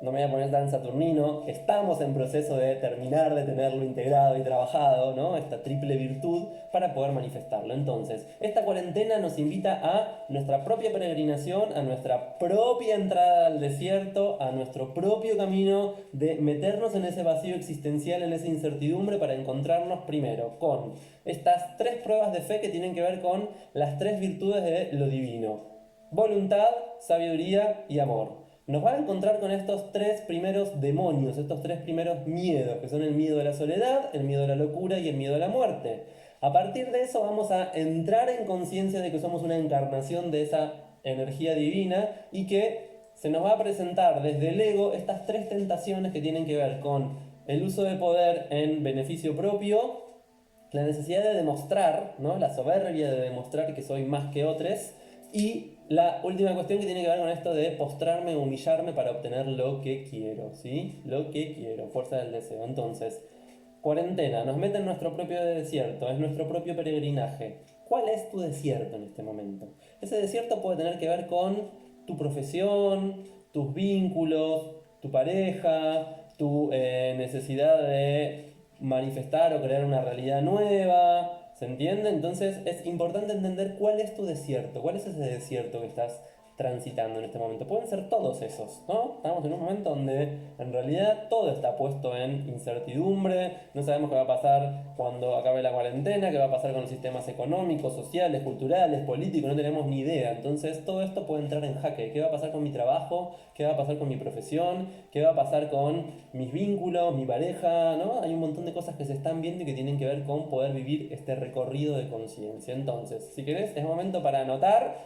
No me voy a poner tan saturnino, estamos en proceso de terminar de tenerlo integrado y trabajado, ¿no? Esta triple virtud para poder manifestarlo. Entonces, esta cuarentena nos invita a nuestra propia peregrinación, a nuestra propia entrada al desierto, a nuestro propio camino de meternos en ese vacío existencial, en esa incertidumbre, para encontrarnos primero con estas tres pruebas de fe que tienen que ver con las tres virtudes de lo divino: voluntad, sabiduría y amor. Nos va a encontrar con estos tres primeros demonios, estos tres primeros miedos, que son el miedo a la soledad, el miedo a la locura y el miedo a la muerte. A partir de eso vamos a entrar en conciencia de que somos una encarnación de esa energía divina, y que se nos va a presentar desde el ego estas tres tentaciones que tienen que ver con el uso de poder en beneficio propio, la necesidad de demostrar, ¿no? La soberbia de demostrar que soy más que otros, y la última cuestión que tiene que ver con esto de postrarme, humillarme para obtener lo que quiero, ¿sí? Lo que quiero, fuerza del deseo. Entonces, cuarentena, nos mete en nuestro propio desierto, es nuestro propio peregrinaje. ¿Cuál es tu desierto en este momento? Ese desierto puede tener que ver con tu profesión, tus vínculos, tu pareja, tu necesidad de manifestar o crear una realidad nueva. ¿Se entiende? Entonces es importante entender cuál es tu desierto, cuál es ese desierto que estás transitando en este momento. Pueden ser todos esos, ¿no? Estamos en un momento donde en realidad todo está puesto en incertidumbre, no sabemos qué va a pasar cuando acabe la cuarentena, qué va a pasar con los sistemas económicos, sociales, culturales, políticos, no tenemos ni idea. Entonces todo esto puede entrar en jaque. ¿Qué va a pasar con mi trabajo? ¿Qué va a pasar con mi profesión? ¿Qué va a pasar con mis vínculos, mi pareja? ¿No? Hay un montón de cosas que se están viendo y que tienen que ver con poder vivir este recorrido de conciencia. Entonces, si querés, es momento para anotar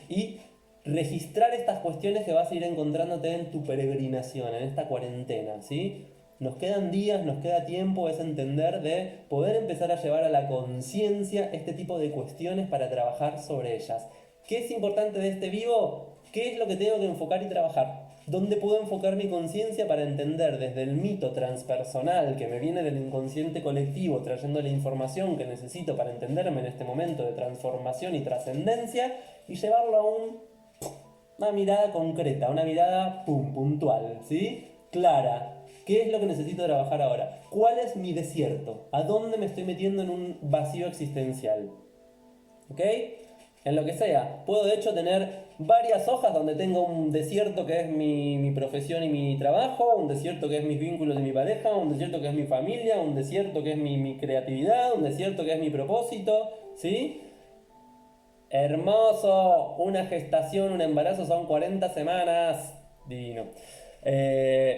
y registrar estas cuestiones que vas a ir encontrándote en tu peregrinación, en esta cuarentena, ¿sí? Nos quedan días, nos queda tiempo, es entender de poder empezar a llevar a la conciencia este tipo de cuestiones para trabajar sobre ellas. ¿Qué es importante de este vivo? ¿Qué es lo que tengo que enfocar y trabajar? ¿Dónde puedo enfocar mi conciencia para entender desde el mito transpersonal que me viene del inconsciente colectivo, trayendo la información que necesito para entenderme en este momento de transformación y trascendencia, y llevarlo a una mirada concreta, una mirada puntual, ¿sí? Clara? ¿Qué es lo que necesito trabajar ahora? ¿Cuál es mi desierto? ¿A dónde me estoy metiendo en un vacío existencial? ¿Ok? En lo que sea. Puedo de hecho tener varias hojas donde tengo un desierto que es mi profesión y mi trabajo, un desierto que es mis vínculos y mi pareja, un desierto que es mi familia, un desierto que es mi creatividad, un desierto que es mi propósito, ¿sí? Hermoso, una gestación, un embarazo son 40 semanas, divino.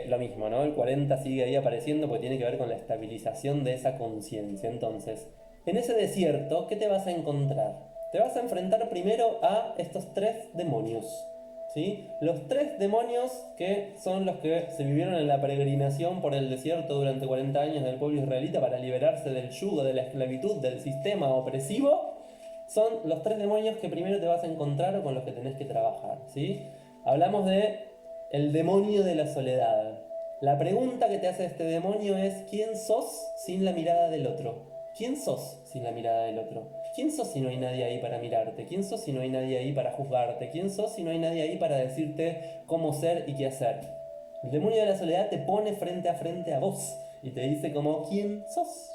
Lo mismo, ¿no? El 40 sigue ahí apareciendo porque tiene que ver con la estabilización de esa conciencia. Entonces, en ese desierto, ¿qué te vas a encontrar? Te vas a enfrentar primero a estos tres demonios, ¿sí? Los tres demonios que son los que se vivieron en la peregrinación por el desierto durante 40 años del pueblo israelita para liberarse del yugo, de la esclavitud, del sistema opresivo, son los tres demonios que primero te vas a encontrar o con los que tenés que trabajar, ¿sí? Hablamos de el demonio de la soledad. La pregunta que te hace este demonio es: ¿quién sos sin la mirada del otro? ¿Quién sos sin la mirada del otro? ¿Quién sos si no hay nadie ahí para mirarte? ¿Quién sos si no hay nadie ahí para juzgarte? ¿Quién sos si no hay nadie ahí para decirte cómo ser y qué hacer? El demonio de la soledad te pone frente a vos y te dice como: ¿quién sos?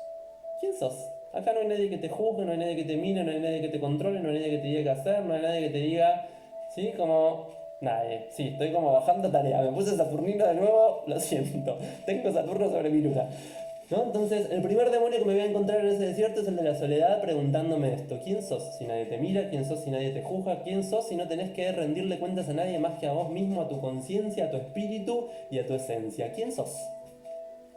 ¿Quién sos? Acá no hay nadie que te juzgue, no hay nadie que te mire, no hay nadie que te controle, no hay nadie que te diga qué hacer, no hay nadie que te diga, ¿sí? Como nadie. Sí, estoy como bajando tarea. Me puse Saturnino de nuevo, lo siento. Tengo Saturno sobre mi luna. ¿No? Entonces, el primer demonio que me voy a encontrar en ese desierto es el de la soledad, preguntándome esto: ¿quién sos si nadie te mira? ¿Quién sos si nadie te juzga? ¿Quién sos si no tenés que rendirle cuentas a nadie más que a vos mismo, a tu conciencia, a tu espíritu y a tu esencia? ¿Quién sos?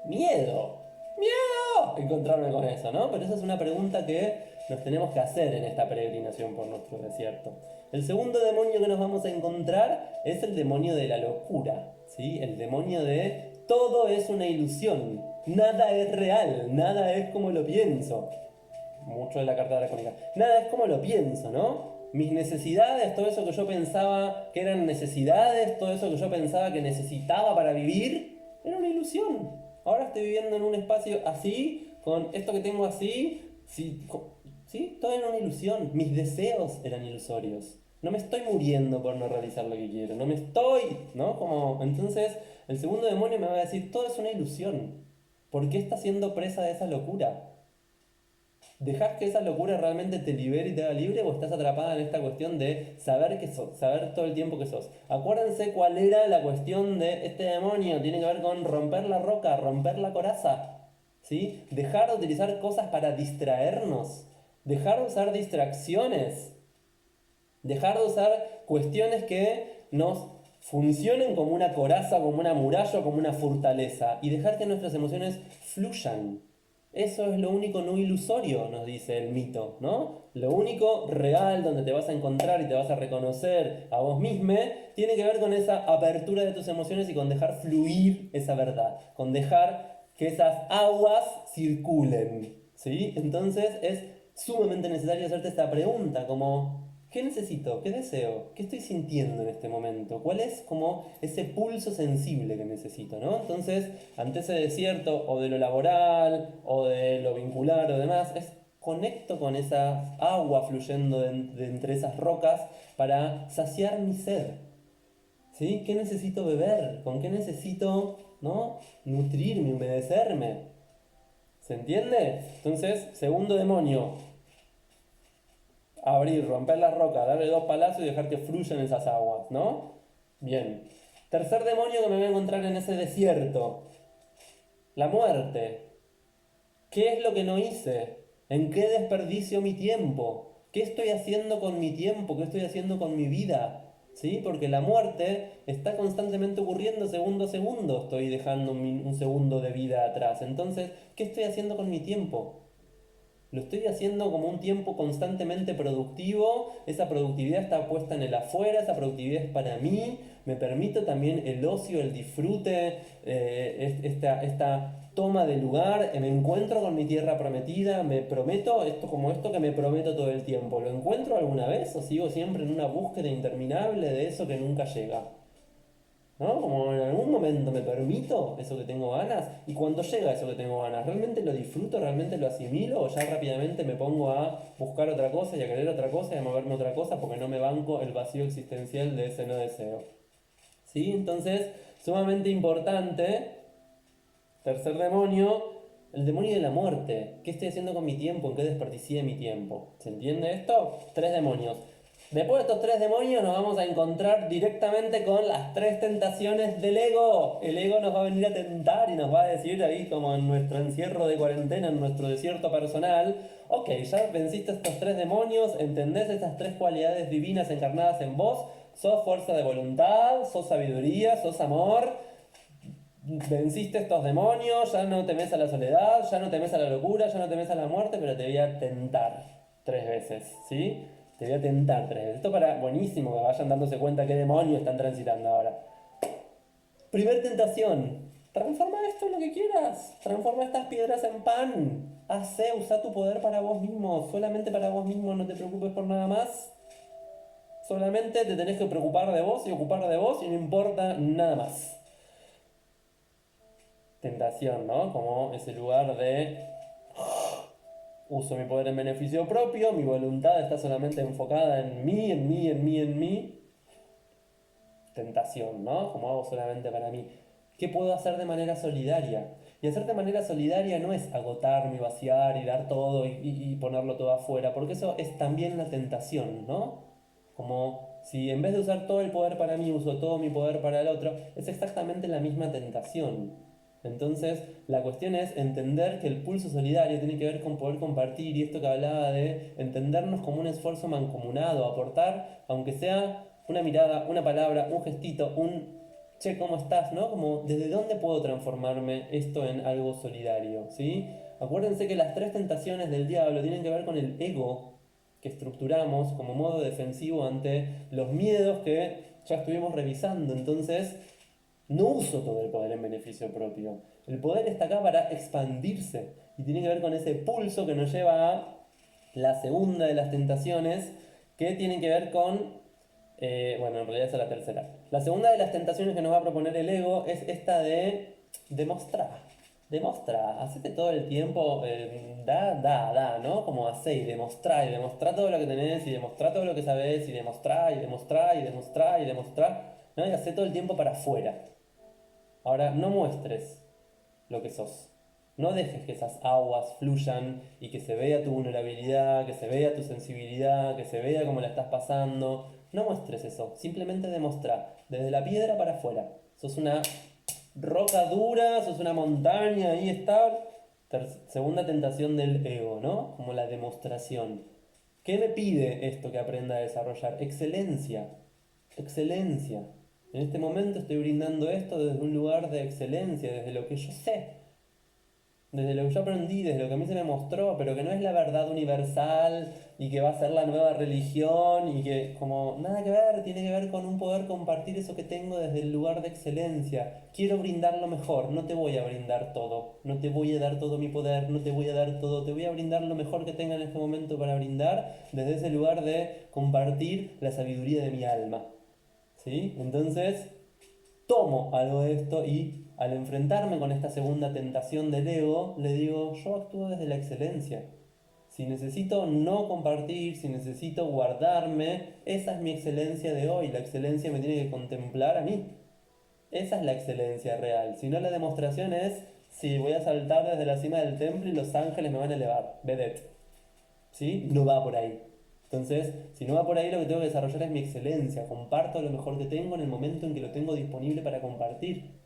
Miedo. ¡Miedo! Encontrarme con eso, ¿no? Pero esa es una pregunta que nos tenemos que hacer en esta peregrinación por nuestro desierto. El segundo demonio que nos vamos a encontrar es el demonio de la locura, ¿sí? El demonio de todo es una ilusión, nada es real, nada es como lo pienso. Mucho de la carta dracónica. Nada es como lo pienso, ¿no? Mis necesidades, todo eso que yo pensaba que eran necesidades, todo eso que yo pensaba que necesitaba para vivir, era una ilusión. Ahora estoy viviendo en un espacio así, con esto que tengo así, sí, ¿sí? Todo era una ilusión. Mis deseos eran ilusorios. No me estoy muriendo por no realizar lo que quiero. No me estoy, ¿no? Como, entonces, el segundo demonio me va a decir: todo es una ilusión. ¿Por qué estás siendo presa de esa locura? ¿Dejás que esa locura realmente te libere y te haga libre, o estás atrapada en esta cuestión de saber que sos, saber todo el tiempo que sos? Acuérdense cuál era la cuestión de este demonio. Tiene que ver con romper la roca, romper la coraza, ¿sí? Dejar de utilizar cosas para distraernos, dejar de usar distracciones, dejar de usar cuestiones que nos funcionen como una coraza, como una muralla, como una fortaleza, y dejar que nuestras emociones fluyan. Eso es lo único no ilusorio, nos dice el mito, ¿no? Lo único real donde te vas a encontrar y te vas a reconocer a vos mismo tiene que ver con esa apertura de tus emociones y con dejar fluir esa verdad, con dejar que esas aguas circulen, ¿sí? Entonces es sumamente necesario hacerte esta pregunta, como: ¿qué necesito? ¿Qué deseo? ¿Qué estoy sintiendo en este momento? ¿Cuál es como ese pulso sensible que necesito, ¿no? Entonces, ante ese desierto, o de lo laboral, o de lo vincular, o demás, es conecto con esa agua fluyendo de entre esas rocas para saciar mi sed, ¿sí? ¿Qué necesito beber? ¿Con qué necesito, ¿no? Nutrirme, humedecerme. ¿Se entiende? Entonces, segundo demonio: abrir, romper la roca, darle dos palazos y dejar que fluyan esas aguas, ¿no? Bien. Tercer demonio que me voy a encontrar en ese desierto: la muerte. ¿Qué es lo que no hice? ¿En qué desperdicio mi tiempo? ¿Qué estoy haciendo con mi tiempo? ¿Qué estoy haciendo con mi vida? ¿Sí? Porque la muerte está constantemente ocurriendo segundo a segundo. Estoy dejando un segundo de vida atrás. Entonces, ¿qué estoy haciendo con mi tiempo? Lo estoy haciendo como un tiempo constantemente productivo. Esa productividad está puesta en el afuera, esa productividad es para mí. Me permito también el ocio, el disfrute, esta toma de lugar. Me encuentro con mi tierra prometida, me prometo esto como esto que me prometo todo el tiempo. ¿Lo encuentro alguna vez o sigo siempre en una búsqueda interminable de eso que nunca llega? ¿No? Como en algún momento me permito eso que tengo ganas, y cuando llega eso que tengo ganas, ¿realmente lo disfruto? ¿Realmente lo asimilo? ¿O ya rápidamente me pongo a buscar otra cosa y a querer otra cosa y a moverme otra cosa porque no me banco el vacío existencial de ese no deseo? ¿Sí? Entonces, sumamente importante, tercer demonio, el demonio de la muerte. ¿Qué estoy haciendo con mi tiempo? ¿En qué desperdicié mi tiempo? ¿Se entiende esto? Tres demonios. Después de estos tres demonios nos vamos a encontrar directamente con las tres tentaciones del ego. El ego nos va a venir a tentar y nos va a decir ahí, como en nuestro encierro de cuarentena, en nuestro desierto personal: ok, ya venciste estos tres demonios, entendés estas tres cualidades divinas encarnadas en vos, sos fuerza de voluntad, sos sabiduría, sos amor, venciste estos demonios, ya no temes a la soledad, ya no temes a la locura, ya no temes a la muerte, pero te voy a tentar tres veces, ¿sí? Te voy a tentar tres veces. Esto para, buenísimo, que vayan dándose cuenta qué demonios están transitando ahora. Primer tentación: Transforma esto en lo que quieras. Transforma estas piedras en pan. Usa tu poder para vos mismo. Solamente para vos mismo, no te preocupes por nada más. Solamente te tenés que preocupar de vos y ocupar de vos y no importa nada más. Tentación, ¿no? Como ese lugar de uso mi poder en beneficio propio, mi voluntad está solamente enfocada en mí, en mí, en mí, en mí. Tentación, ¿no? Como hago solamente para mí. ¿Qué puedo hacer de manera solidaria? Y hacer de manera solidaria no es agotarme, vaciar y dar todo y ponerlo todo afuera, porque eso es también la tentación, ¿no? Como si en vez de usar todo el poder para mí, uso todo mi poder para el otro, es exactamente la misma tentación. Entonces, la cuestión es entender que el pulso solidario tiene que ver con poder compartir y esto que hablaba de entendernos como un esfuerzo mancomunado, aportar, aunque sea una mirada, una palabra, un gestito, un che, ¿cómo estás? ¿No? Como, ¿desde dónde puedo transformarme esto en algo solidario? ¿Sí? Acuérdense que las tres tentaciones del diablo tienen que ver con el ego que estructuramos como modo defensivo ante los miedos que ya estuvimos revisando. Entonces, no uso todo el poder en beneficio propio. El poder está acá para expandirse y tiene que ver con ese pulso que nos lleva a la segunda de las tentaciones, que tiene que ver con bueno, en realidad esa es la tercera. La segunda de las tentaciones que nos va a proponer el ego es esta de demostrar. Demostra, hacete todo el tiempo, da, ¿no? Como hacé y demostrar todo lo que tenés, y demostrar todo lo que sabés, y demostrar, y demostrar, y demostrar, y demostrar, ¿no? Y hacé todo el tiempo para afuera. Ahora, no muestres lo que sos. No dejes que esas aguas fluyan y que se vea tu vulnerabilidad, que se vea tu sensibilidad, que se vea cómo la estás pasando. No muestres eso, simplemente demostra, desde la piedra para afuera. Sos una roca dura, sos una montaña, ahí está. Segunda tentación del ego, ¿no? Como la demostración. ¿Qué me pide esto que aprenda a desarrollar? Excelencia. Excelencia. En este momento estoy brindando esto desde un lugar de excelencia, desde lo que yo sé, desde lo que yo aprendí, desde lo que a mí se me mostró, pero que no es la verdad universal y que va a ser la nueva religión y que como nada que ver, tiene que ver con un poder compartir eso que tengo desde el lugar de excelencia. Quiero brindar lo mejor, no te voy a brindar todo, no te voy a dar todo mi poder, no te voy a dar todo, te voy a brindar lo mejor que tenga en este momento para brindar desde ese lugar de compartir la sabiduría de mi alma. ¿Sí? Entonces, tomo algo de esto y al enfrentarme con esta segunda tentación del ego, le digo, yo actúo desde la excelencia. Si necesito no compartir, si necesito guardarme, esa es mi excelencia de hoy. La excelencia me tiene que contemplar a mí. Esa es la excelencia real. Si no, la demostración es, si voy a saltar desde la cima del templo y los ángeles me van a elevar. Vedette. ¿Sí? No va por ahí. Entonces, si no va por ahí, lo que tengo que desarrollar es mi excelencia. Comparto lo mejor que tengo en el momento en que lo tengo disponible para compartir.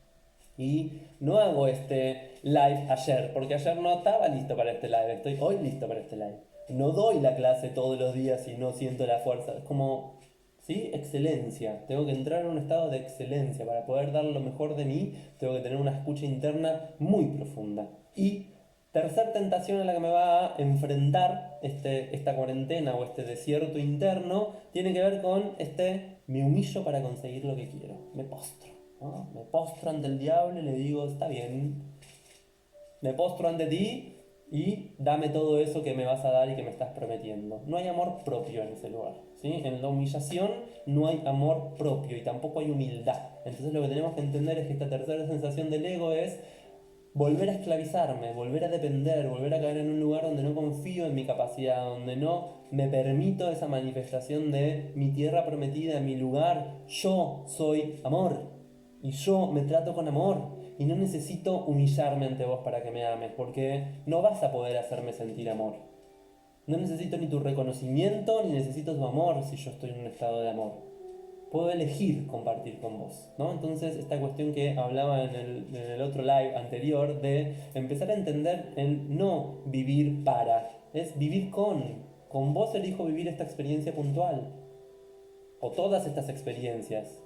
Y no hago este live ayer, porque ayer no estaba listo para este live, estoy hoy listo para este live. No doy la clase todos los días y no siento la fuerza. Es como, ¿sí? Excelencia. Tengo que entrar en un estado de excelencia. Para poder dar lo mejor de mí, tengo que tener una escucha interna muy profunda. Y tercer tentación a la que me va a enfrentar esta cuarentena o este desierto interno tiene que ver con me humillo para conseguir lo que quiero, me postro, ¿no? Me postro ante el diablo y le digo, está bien, me postro ante ti y dame todo eso que me vas a dar y que me estás prometiendo. No hay amor propio en ese lugar, ¿sí? En la humillación no hay amor propio y tampoco hay humildad. Entonces lo que tenemos que entender es que esta tercera sensación del ego es volver a esclavizarme, volver a depender, volver a caer en un lugar donde no confío en mi capacidad, donde no me permito esa manifestación de mi tierra prometida, mi lugar. Yo soy amor y yo me trato con amor y no necesito humillarme ante vos para que me ames, porque no vas a poder hacerme sentir amor. No necesito ni tu reconocimiento ni necesito tu amor si yo estoy en un estado de amor. Puedo elegir compartir con vos, ¿no? Entonces, esta cuestión que hablaba en el otro live anterior de empezar a entender el no vivir para, es vivir con. Con vos elijo vivir esta experiencia puntual, o todas estas experiencias,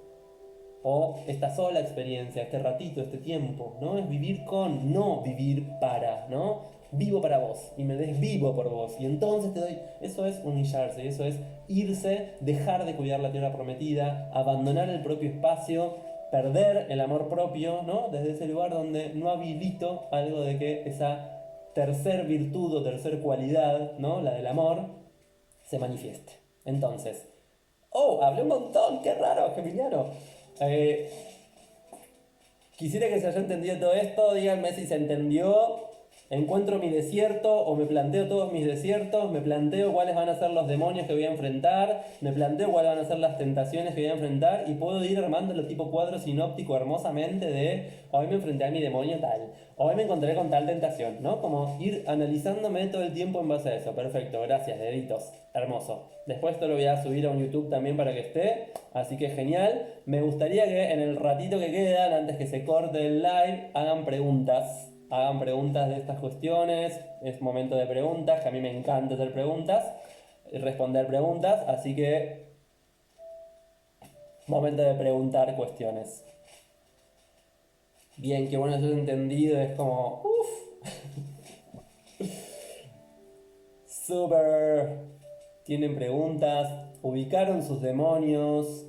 o esta sola experiencia, este ratito, este tiempo, ¿no? Es vivir con, no vivir para, ¿no? Vivo para vos y me desvivo por vos y entonces te doy, eso es humillarse, eso es irse, dejar de cuidar la tierra prometida, abandonar el propio espacio perder el amor propio, ¿no? Desde ese lugar donde no habilito algo de que esa tercer virtud o tercer cualidad, ¿no? La del amor, se manifieste. Entonces, oh, hablé un montón, qué raro, Geminiano. Eh, Quisiera que se haya entendido todo esto, díganme si se entendió. Encuentro mi desierto o me planteo todos mis desiertos, me planteo cuáles van a ser los demonios que voy a enfrentar, me planteo cuáles van a ser las tentaciones que voy a enfrentar y puedo ir armándolo tipo cuadro sinóptico hermosamente de hoy me enfrenté a mi demonio tal, hoy me encontré con tal tentación, ¿no? Como ir analizándome todo el tiempo en base a eso. Perfecto, gracias, deditos, hermoso. Después esto lo voy a subir a un YouTube también para que esté, así que genial. Me gustaría que en el ratito que quedan, antes que se corte el live, hagan preguntas. Hagan preguntas de estas cuestiones. Es momento de preguntas, que a mí me encanta hacer preguntas, responder preguntas, así que momento de preguntar cuestiones. Bien, qué bueno eso entendido, es como, uff, super. Tienen preguntas, ubicaron sus demonios.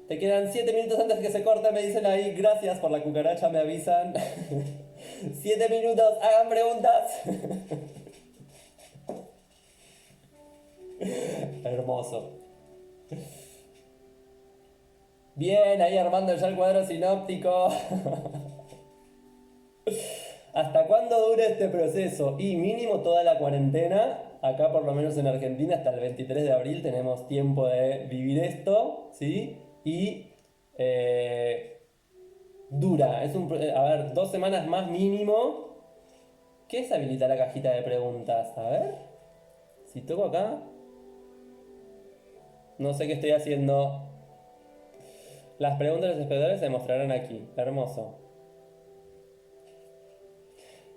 Te quedan 7 minutos antes que se corte, me dicen ahí, gracias por la cucaracha, me avisan. 7 minutos, hagan preguntas. Hermoso. Bien, ahí armando ya el cuadro sinóptico. ¿Hasta cuándo dura este proceso? Y mínimo toda la cuarentena. Acá por lo menos en Argentina hasta el 23 de abril tenemos tiempo de vivir esto, ¿sí? Y dura. A ver, 2 semanas más mínimo. ¿Qué es habilitar la cajita de preguntas? A ver. Si toco acá. No sé qué estoy haciendo. Las preguntas de los espectadores se mostrarán aquí. Hermoso.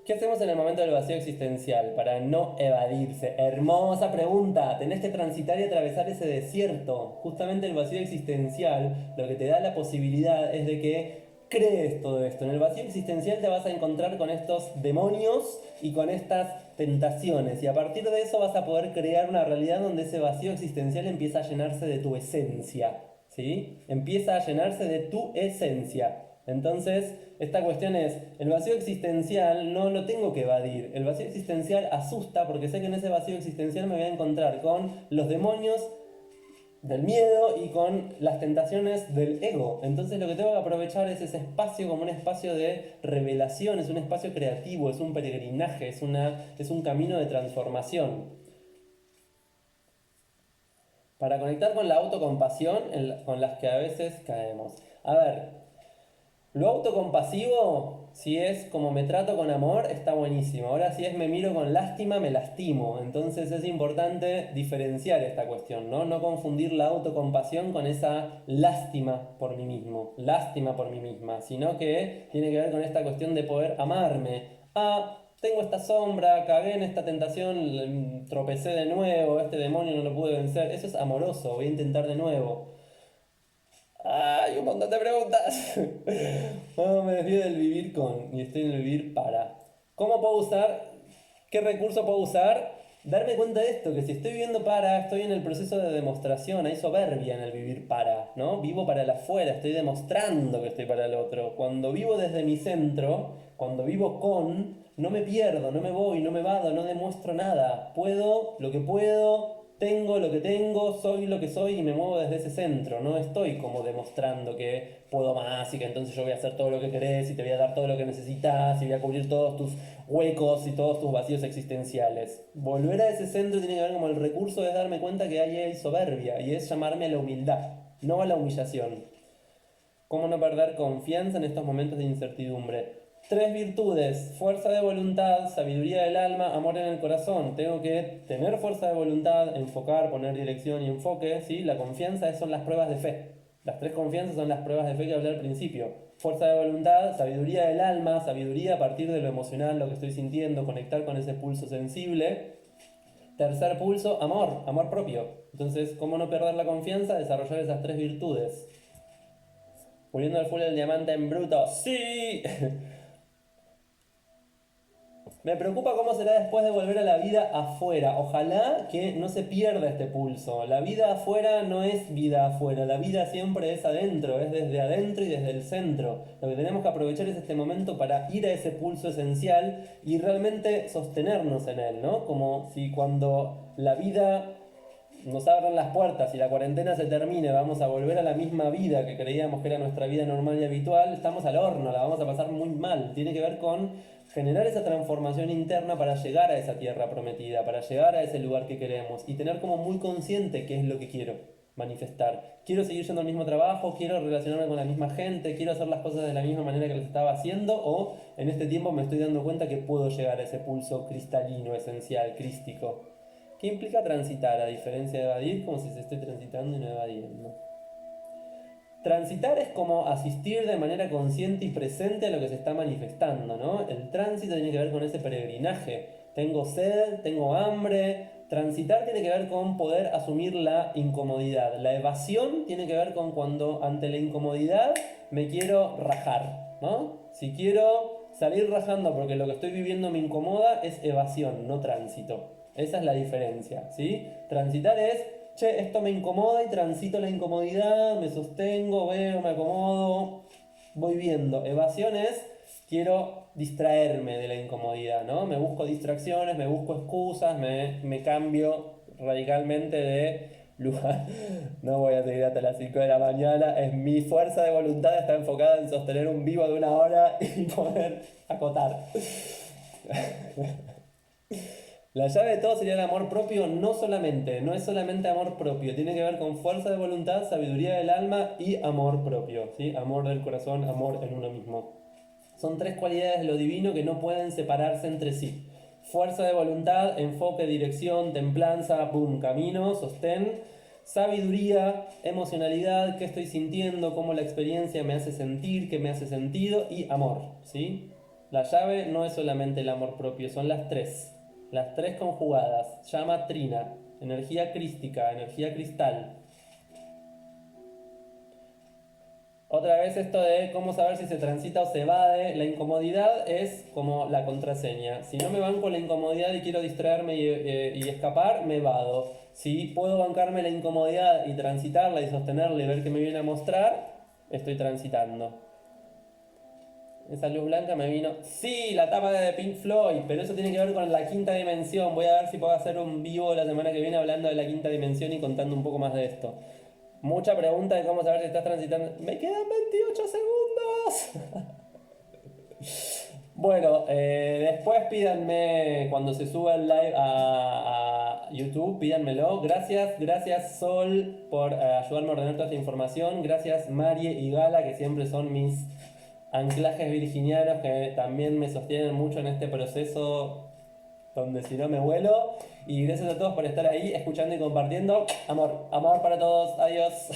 ¿Qué hacemos en el momento del vacío existencial para no evadirse? Hermosa pregunta. Tenés que transitar y atravesar ese desierto. Justamente el vacío existencial lo que te da la posibilidad es de que crees todo esto. En el vacío existencial te vas a encontrar con estos demonios y con estas tentaciones. Y a partir de eso vas a poder crear una realidad donde ese vacío existencial empieza a llenarse de tu esencia. ¿Sí? Empieza a llenarse de tu esencia. Entonces, esta cuestión es, el vacío existencial no lo tengo que evadir. El vacío existencial asusta porque sé que en ese vacío existencial me voy a encontrar con los demonios del miedo y con las tentaciones del ego. Entonces lo que tengo que aprovechar es ese espacio como un espacio de revelación, es un espacio creativo, es un peregrinaje, es un camino de transformación. Para conectar con la autocompasión con las que a veces caemos. A ver, lo autocompasivo, si es como me trato con amor, está buenísimo. Ahora si es me miro con lástima, me lastimo. Entonces es importante diferenciar esta cuestión, ¿no? No confundir la autocompasión con esa lástima por mí mismo, lástima por mí misma, sino que tiene que ver con esta cuestión de poder amarme. Ah, tengo esta sombra, cagué en esta tentación, tropecé de nuevo, este demonio no lo pude vencer. Eso es amoroso, voy a intentar de nuevo. ¡Ay, un montón de preguntas! No, me desvío del vivir con y estoy en el vivir para. ¿Cómo puedo usar? ¿Qué recurso puedo usar? Darme cuenta de esto, que si estoy viviendo para, estoy en el proceso de demostración, hay soberbia en el vivir para, ¿no? Vivo para el afuera, estoy demostrando que estoy para el otro. Cuando vivo desde mi centro, cuando vivo con, no me pierdo, no me voy, no me vado, no demuestro nada. Puedo lo que puedo, tengo lo que tengo, soy lo que soy y me muevo desde ese centro. No estoy como demostrando que puedo más y que entonces yo voy a hacer todo lo que querés y te voy a dar todo lo que necesitas y voy a cubrir todos tus huecos y todos tus vacíos existenciales. Volver a ese centro tiene que ver como el recurso de darme cuenta que hay soberbia y es llamarme a la humildad, no a la humillación. ¿Cómo no perder confianza en estos momentos de incertidumbre? 3 virtudes: fuerza de voluntad, sabiduría del alma, amor en el corazón. Tengo que tener fuerza de voluntad, enfocar, poner dirección y enfoque, ¿sí? La confianza son las pruebas de fe. Las 3 confianzas son las pruebas de fe que hablé al principio. Fuerza de voluntad, sabiduría del alma, sabiduría a partir de lo emocional, lo que estoy sintiendo, conectar con ese pulso sensible. Tercer pulso, amor, amor propio. Entonces, ¿cómo no perder la confianza? Desarrollar esas 3 virtudes. Puliendo al full el diamante en bruto. ¡Sí! Me preocupa cómo será después de volver a la vida afuera. Ojalá que no se pierda este pulso. La vida afuera no es vida afuera, la vida siempre es adentro, es desde adentro y desde el centro. Lo que tenemos que aprovechar es este momento para ir a ese pulso esencial y realmente sostenernos en él, ¿no? Como si cuando la vida nos abran las puertas y la cuarentena se termine, vamos a volver a la misma vida que creíamos que era nuestra vida normal y habitual, estamos al horno, la vamos a pasar muy mal. Tiene que ver con generar esa transformación interna para llegar a esa tierra prometida, para llegar a ese lugar que queremos y tener como muy consciente qué es lo que quiero manifestar. Quiero seguir yendo al mismo trabajo, quiero relacionarme con la misma gente, quiero hacer las cosas de la misma manera que las estaba haciendo, o en este tiempo me estoy dando cuenta que puedo llegar a ese pulso cristalino, esencial, crístico. ¿Qué implica transitar, a diferencia de evadir, como si se esté transitando y no evadiendo? Transitar es como asistir de manera consciente y presente a lo que se está manifestando, ¿no? El tránsito tiene que ver con ese peregrinaje. Tengo sed, tengo hambre. Transitar tiene que ver con poder asumir la incomodidad. La evasión tiene que ver con cuando ante la incomodidad me quiero rajar, ¿no? Si quiero salir rajando porque lo que estoy viviendo me incomoda, es evasión, no tránsito. Esa es la diferencia, ¿sí? Transitar es, che, esto me incomoda y transito la incomodidad, me sostengo, veo, me acomodo, voy viendo. Evasión es, quiero distraerme de la incomodidad, ¿no? Me busco distracciones, me busco excusas, me cambio radicalmente de lugar. No voy a seguir hasta las 5 de la mañana. Es mi fuerza de voluntad está enfocada en sostener un vivo de 1 hora y poder acotar. La llave de todo sería el amor propio, no solamente, no es solamente amor propio, tiene que ver con fuerza de voluntad, sabiduría del alma y amor propio, ¿sí? Amor del corazón, amor en uno mismo. Son 3 cualidades de lo divino que no pueden separarse entre sí. Fuerza de voluntad, enfoque, dirección, templanza, boom, camino, sostén. Sabiduría, emocionalidad, qué estoy sintiendo, cómo la experiencia me hace sentir, qué me hace sentido, y amor, ¿sí? La llave no es solamente el amor propio, son las tres conjugadas. Llama trina, energía crística, energía cristal. Otra vez esto de cómo saber si se transita o se evade. La incomodidad es como la contraseña. Si no me banco la incomodidad y quiero distraerme y escapar, me evado. Si puedo bancarme la incomodidad y transitarla y sostenerla y ver qué me viene a mostrar, estoy transitando. Esa luz blanca me vino. Sí, la tapa de Pink Floyd, pero eso tiene que ver con la quinta dimensión. Voy a ver si puedo hacer un vivo la semana que viene hablando de la quinta dimensión y contando un poco más de esto. Mucha pregunta de cómo saber si estás transitando. ¡Me quedan 28 segundos! Bueno, después pídanme cuando se suba el live a YouTube, pídanmelo. Gracias Sol por ayudarme a ordenar toda esta información. Gracias Marie y Gala, que siempre son mis anclajes virginianos que también me sostienen mucho en este proceso donde si no me vuelo. Y gracias a todos por estar ahí, escuchando y compartiendo. Amor, amor para todos. Adiós.